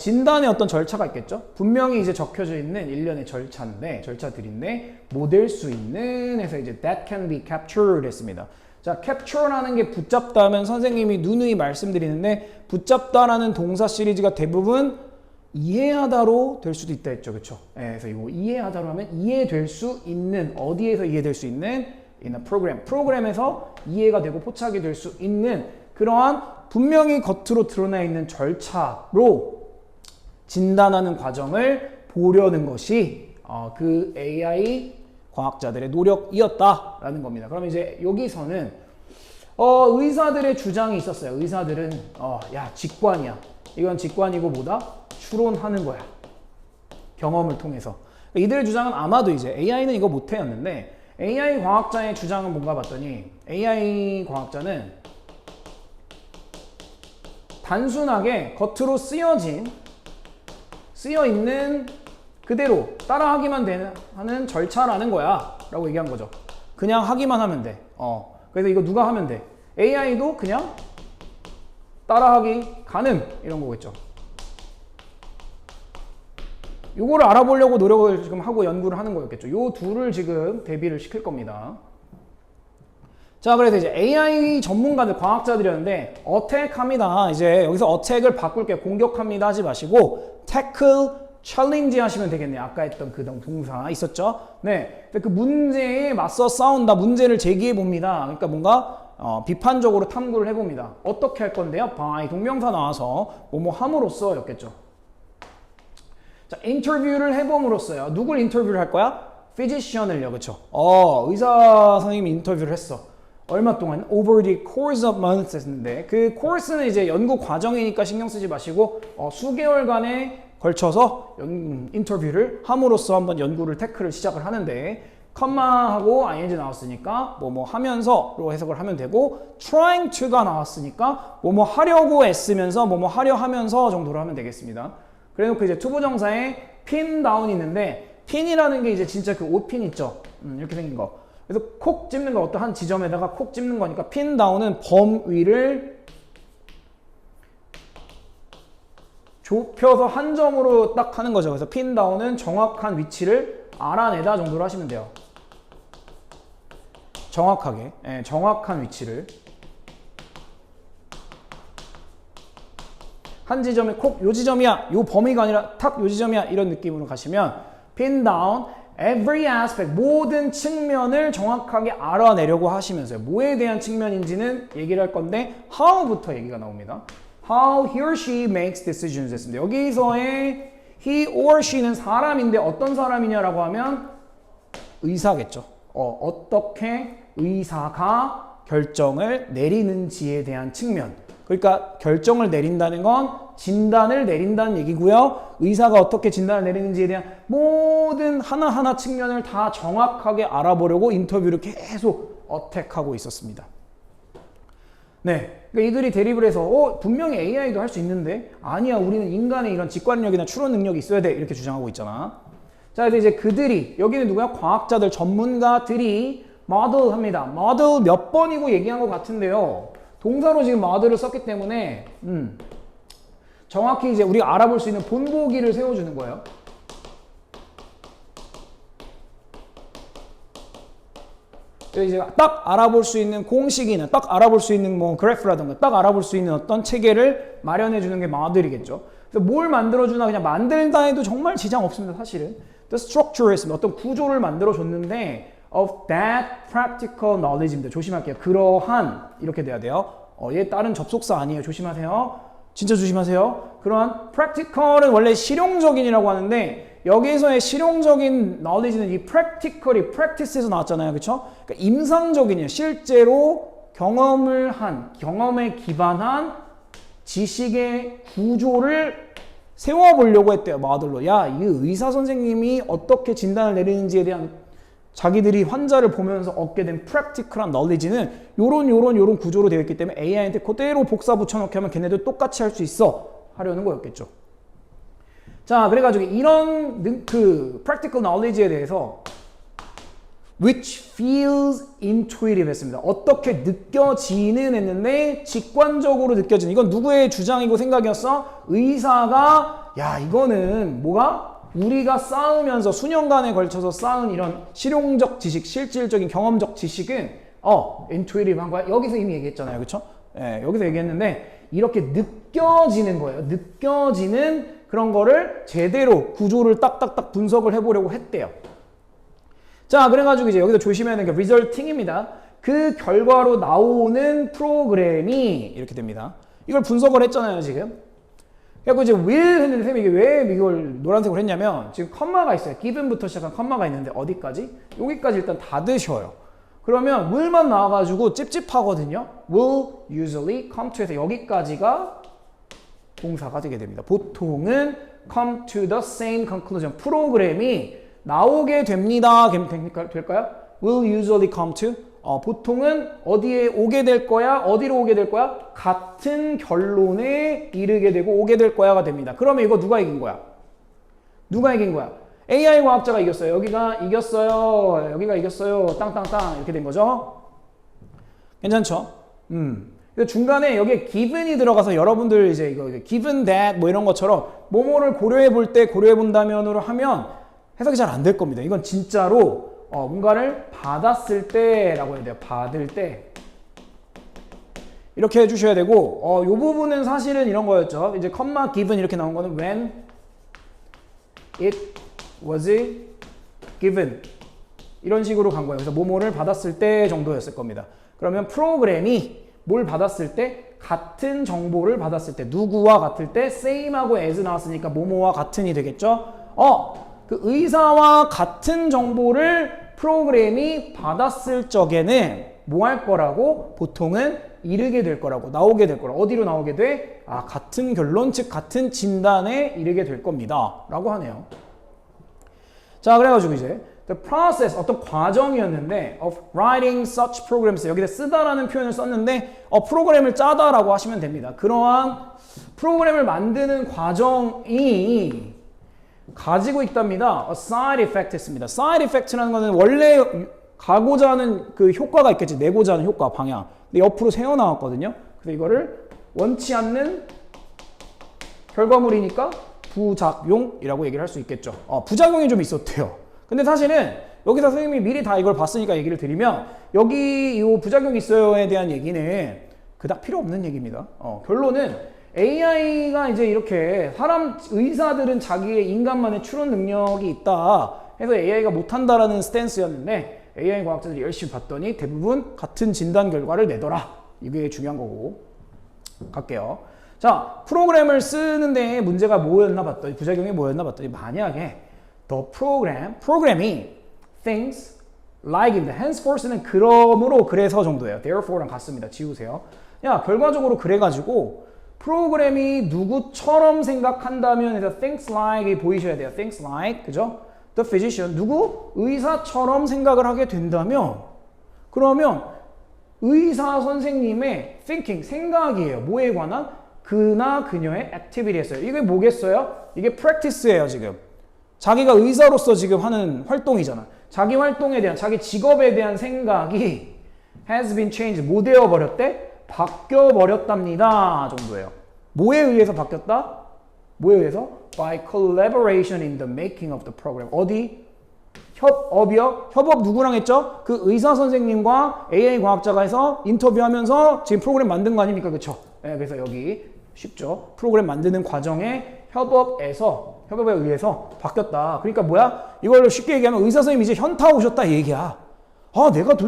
진단에 어떤 절차가 있겠죠? 분명히 이제 적혀져 있는 일련의 절차들인데 못 될 수 있는 해서 이제 that can be captured 했습니다. 자, capture라는 게 붙잡다면 선생님이 누누이 말씀드리는데 붙잡다라는 동사 시리즈가 대부분 이해하다로 될 수도 있다 했죠. 그렇죠? 네, 그래서 이거 이해하다로 하면 이해될 수 있는 어디에서 이해될 수 있는 in a program. 프로그램에서 이해가 되고 포착이 될 수 있는 그러한 분명히 겉으로 드러나 있는 절차로 진단하는 과정을 보려는 것이 그 AI 과학자들의 노력이었다라는 겁니다. 그럼 이제 여기서는 의사들의 주장이 있었어요. 의사들은 야 직관이야. 이건 직관이고 뭐다? 추론하는 거야. 경험을 통해서. 이들의 주장은 아마도 이제 AI는 이거 못해였는데 AI 과학자의 주장은 뭔가 봤더니 AI 과학자는 단순하게 겉으로 쓰여있는 그대로 따라하기만 하는 절차라는 거야 라고 얘기한 거죠. 그냥 하기만 하면 돼. 그래서 이거 누가 하면 돼? AI도 그냥 따라하기 가능 이런 거겠죠. 요거를 알아보려고 노력을 지금 하고 연구를 하는 거였겠죠. 요 둘을 지금 대비를 시킬 겁니다. 자, 그래서 이제 AI 전문가들, 과학자들이었는데 어택합니다. 이제 여기서 어택을 바꿀게요. 공격합니다 하지 마시고 tackle, challenge 하시면 되겠네요. 아까 했던 그 동사 있었죠? 네. 그 문제에 맞서 싸운다. 문제를 제기해 봅니다. 그러니까 뭔가 비판적으로 탐구를 해봅니다. 어떻게 할 건데요? by 동명사 나와서 뭐뭐 함으로써 였겠죠. 자, 인터뷰를 해봄으로써요. 누굴 인터뷰를 할 거야? physician을요. 그쵸? 의사 선생님이 인터뷰를 했어. 얼마 동안? Over the course of months 했는데 그 course는 이제 연구 과정이니까 신경 쓰지 마시고 수개월간에 걸쳐서 인터뷰를 함으로써 한번 연구를 태클을 시작을 하는데 컴마하고 ing 나왔으니까 뭐뭐 하면서로 해석을 하면 되고 trying to가 나왔으니까 뭐뭐 하려고 애쓰면서 뭐뭐 하려 하면서 정도로 하면 되겠습니다. 그래놓고 이제 투부정사에 pin down이 있는데 pin이라는 게 이제 진짜 그 옷핀 있죠. 이렇게 생긴 거. 그래서 콕 찝는 거 어떤 한 지점에다가 콕 찝는 거니까 pin down은 범위를 좁혀서 한 점으로 딱 하는 거죠. 그래서 pin down은 정확한 위치를 알아내다 정도로 하시면 돼요. 정확하게, 정확한 위치를 한 지점에 콕 요 지점이야, 요 범위가 아니라 탁 요 지점이야 이런 느낌으로 가시면 pin down every aspect 모든 측면을 정확하게 알아내려고 하시면서요. 뭐에 대한 측면인지는 얘기를 할 건데 how부터 얘기가 나옵니다. How he or she makes decisions 했습니다. 여기서의 he or she는 사람인데 어떤 사람이냐라고 하면 의사겠죠. 어떻게 의사가 결정을 내리는지에 대한 측면. 그러니까 결정을 내린다는 건 진단을 내린다는 얘기고요. 의사가 어떻게 진단을 내리는지에 대한 모든 하나하나 측면을 다 정확하게 알아보려고 인터뷰를 계속 어택하고 있었습니다. 네, 그러니까 이들이 대립을 해서 분명히 AI도 할 수 있는데 아니야 우리는 인간의 이런 직관력이나 추론 능력이 있어야 돼 이렇게 주장하고 있잖아. 자, 근데 이제 그들이 여기는 누구야? 과학자들, 전문가들이 model 합니다. model 몇 번이고 얘기한 것 같은데요. 동사로 지금 model을 썼기 때문에 정확히 이제 우리가 알아볼 수 있는 본보기를 세워주는 거예요. 이제 딱 알아볼 수 있는 공식이나 딱 알아볼 수 있는 뭐 그래프라든가 딱 알아볼 수 있는 어떤 체계를 마련해 주는 게 모델이겠죠. 그래서 뭘 만들어주나 그냥 만들다 해도 정말 지장 없습니다. 사실은. The structure 했습니다. 어떤 구조를 만들어 줬는데 of that practical knowledge입니다. 조심할게요. 그러한 이렇게 돼야 돼요. 얘 다른 접속사 아니에요. 조심하세요. 진짜 조심하세요. 그러한 practical은 원래 실용적인이라고 하는데 여기에서의 실용적인 knowledge는 이 practical이 practice에서 나왔잖아요. 그렇죠? 그러니까 임상적인이에요. 실제로 경험을 한, 경험에 기반한 지식의 구조를 세워보려고 했대요. 모델로. 야, 이 의사 선생님이 어떻게 진단을 내리는지에 대한 자기들이 환자를 보면서 얻게 된 practical한 knowledge는 요런 구조로 되어 있기 때문에 AI한테 그대로 복사 붙여넣기 하면 걔네들 똑같이 할 수 있어 하려는 거였겠죠. 자, 그래가지고 이런 그 practical knowledge에 대해서 which feels intuitive 했습니다. 어떻게 느껴지는 했는데 직관적으로 느껴지는. 이건 누구의 주장이고 생각이었어? 의사가 야, 이거는 뭐가? 우리가 쌓으면서 수년간에 걸쳐서 쌓은 이런 실용적 지식, 실질적인 경험적 지식은 intuitive한 거야. 여기서 이미 얘기했잖아요. 그렇죠? 예, 여기서 얘기했는데 이렇게 느껴지는 거예요. 느껴지는 그런 거를 제대로 구조를 딱딱딱 분석을 해보려고 했대요. 자, 그래가지고 이제 여기서 조심해야 되는 게 resulting입니다. 그 결과로 나오는 프로그램이 이렇게 됩니다. 이걸 분석을 했잖아요, 지금. 그래서 이제 will 했는데 쌤이 이게 왜 이걸 노란색으로 했냐면 지금 컴마가 있어요. given부터 시작한 컴마가 있는데 어디까지? 여기까지 일단 닫으셔요. 그러면 will만 나와가지고 찝찝하거든요. will usually come to 해서 여기까지가 동사가 되게 됩니다. 보통은 come to the same conclusion. 프로그램이 나오게 됩니다. 될까요? will usually come to. 보통은 어디에 오게 될 거야? 어디로 오게 될 거야? 같은 결론에 이르게 되고 오게 될 거야가 됩니다. 그러면 이거 누가 이긴 거야? 누가 이긴 거야? AI 과학자가 이겼어요. 여기가 이겼어요. 여기가 이겼어요. 땅땅땅 이렇게 된 거죠. 괜찮죠? 중간에 여기에 given이 들어가서 여러분들 이제 이거 given that 뭐 이런 것처럼 뭐뭐를 고려해 볼 때 고려해 본다면으로 하면 해석이 잘 안 될 겁니다. 이건 진짜로 뭔가를 받았을 때라고 해야 돼요. 받을 때 이렇게 해주셔야 되고 이 부분은 사실은 이런 거였죠. 이제 컴마 given 이렇게 나온 거는 when it was given. 이런 식으로 간 거예요. 그래서 뭐뭐를 받았을 때 정도였을 겁니다. 그러면 프로그램이 뭘 받았을 때 같은 정보를 받았을 때 누구와 같을 때 same하고 as 나왔으니까 뭐뭐와 같은이 되겠죠. 그 의사와 같은 정보를 프로그램이 받았을 적에는 뭐 할 거라고? 보통은 이르게 될 거라고, 나오게 될 거라고. 어디로 나오게 돼? 같은 결론, 즉 같은 진단에 이르게 될 겁니다 라고 하네요. 자, 그래가지고 이제 the process, 어떤 과정이었는데 of writing such programs, 여기다 쓰다라는 표현을 썼는데 프로그램을 짜다라고 하시면 됩니다. 그러한 프로그램을 만드는 과정이 가지고 있답니다. A side effect 했습니다. side effect라는 거는 원래 가고자 하는 그 효과가 있겠지. 내고자 하는 효과, 방향. 근데 옆으로 새어 나왔거든요. 그래서 이거를 원치 않는 결과물이니까 부작용이라고 얘기를 할 수 있겠죠. 부작용이 좀 있었대요. 근데 사실은 여기서 선생님이 미리 다 이걸 봤으니까 얘기를 드리면 여기 이 부작용이 있어요에 대한 얘기는 그닥 필요 없는 얘기입니다. 결론은 AI가 이제 이렇게 의사들은 자기의 인간만의 추론 능력이 있다 해서 AI가 못한다라는 스탠스였는데 AI 과학자들이 열심히 봤더니 대부분 같은 진단 결과를 내더라. 이게 중요한 거고. 갈게요. 자, 프로그램을 쓰는데 문제가 뭐였나 봤더니, 부작용이 뭐였나 봤더니, 만약에 프로그램이 things like입니다. henceforth는 그러므로 그래서 정도예요. therefore랑 같습니다. 지우세요. 야, 결과적으로 그래가지고 프로그램이 누구처럼 생각한다면 해서 things like이 보이셔야 돼요. things like, 그죠? The physician, 누구? 의사처럼 생각을 하게 된다면, 그러면 의사 선생님의 thinking, 생각이에요. 뭐에 관한? 그나 그녀의 activity였어요. 이게 뭐겠어요? 이게 practice예요, 지금. 자기가 의사로서 지금 하는 활동이잖아. 자기 활동에 대한, 자기 직업에 대한 생각이 has been changed, 뭐 되어버렸대? 바뀌어버렸답니다 정도예요. 뭐에 의해서 바뀌었다? 뭐에 의해서? By collaboration in the making of the program. 어디? 협업이요? 협업 누구랑 했죠? 그 의사 선생님과 AI 과학자가 해서 인터뷰하면서 지금 프로그램 만든 거 아닙니까? 그쵸? 네, 그래서 여기 쉽죠? 프로그램 만드는 과정에 협업에 의해서 바뀌었다. 그러니까 뭐야? 이걸로 쉽게 얘기하면 의사 선생님이 이제 현타 오셨다 이 얘기야.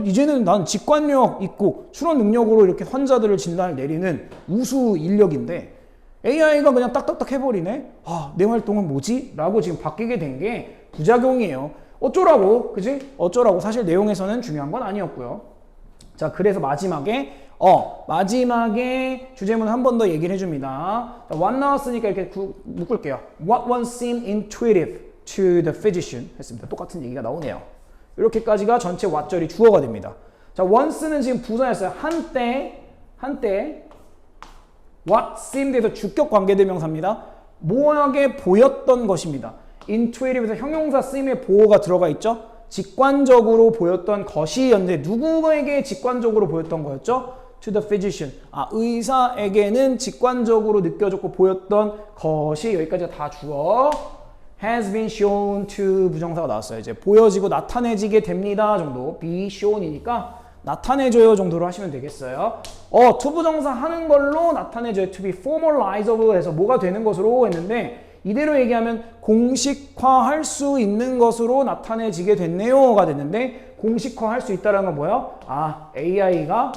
이제는 난 직관력 있고 추론 능력으로 이렇게 환자들을 진단을 내리는 우수 인력인데 AI가 그냥 딱딱딱 해버리네? 내 활동은 뭐지? 라고 지금 바뀌게 된 게 부작용이에요. 어쩌라고? 그지? 어쩌라고? 사실 내용에서는 중요한 건 아니었고요. 자, 그래서 마지막에 주제문 한 번 더 얘기를 해줍니다. what 나왔으니까 이렇게 묶을게요. What one seemed intuitive to the physician 했습니다. 똑같은 얘기가 나오네요. 이렇게까지가 전체 what절이 주어가 됩니다. 자, once는 지금 부사였어요. 한때 what seemed에서 주격 관계대명사입니다. 모호하게 보였던 것입니다. intuitive에서 형용사 seem의 보호가 들어가 있죠. 직관적으로 보였던 것이었는데 누구에게 직관적으로 보였던 거였죠? To the physician. 의사에게는 직관적으로 느껴졌고 보였던 것이 여기까지가 다 주어. has been shown to 부정사가 나왔어요. 이제 보여지고 나타내지게 됩니다 정도. be shown이니까 나타내줘요 정도로 하시면 되겠어요. to 부정사 하는 걸로 나타내줘요. to be formalizable 해서 뭐가 되는 것으로 했는데 이대로 얘기하면 공식화할 수 있는 것으로 나타내지게 됐네요가 됐는데 공식화할 수 있다는 건 뭐예요? AI가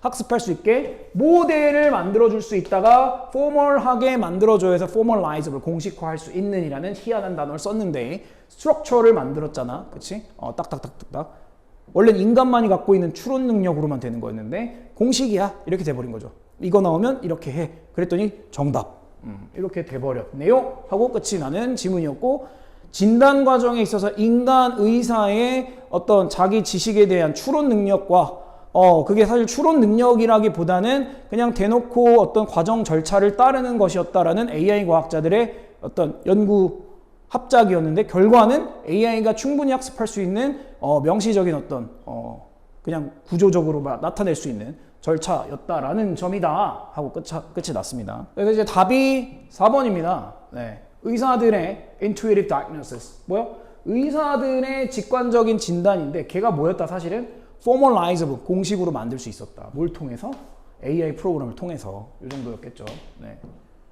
학습할 수 있게 모델을 만들어줄 수 있다가 포멀하게 만들어줘야 해서 formalizable, 공식화할 수 있는 이라는 희한한 단어를 썼는데 스트럭처를 만들었잖아. 그치? 딱딱딱딱. 원래는 인간만이 갖고 있는 추론 능력으로만 되는 거였는데 공식이야. 이렇게 돼버린 거죠. 이거 나오면 이렇게 해. 그랬더니 정답. 이렇게 돼버렸네요. 하고 끝이 나는 지문이었고 진단 과정에 있어서 인간 의사의 어떤 자기 지식에 대한 추론 능력과 그게 사실 추론 능력이라기보다는 그냥 대놓고 어떤 과정 절차를 따르는 것이었다라는 AI 과학자들의 어떤 연구 합작이었는데 결과는 AI가 충분히 학습할 수 있는 명시적인 어떤 그냥 구조적으로 나타낼 수 있는 절차였다라는 점이다 하고 끝이 났습니다. 그래서 이제 답이 4번입니다. 네. 의사들의 intuitive diagnosis. 뭐요? 의사들의 직관적인 진단인데 걔가 뭐였다 사실은? formalizable, 공식으로 만들 수 있었다. 뭘 통해서? AI 프로그램을 통해서 이 정도였겠죠. 네.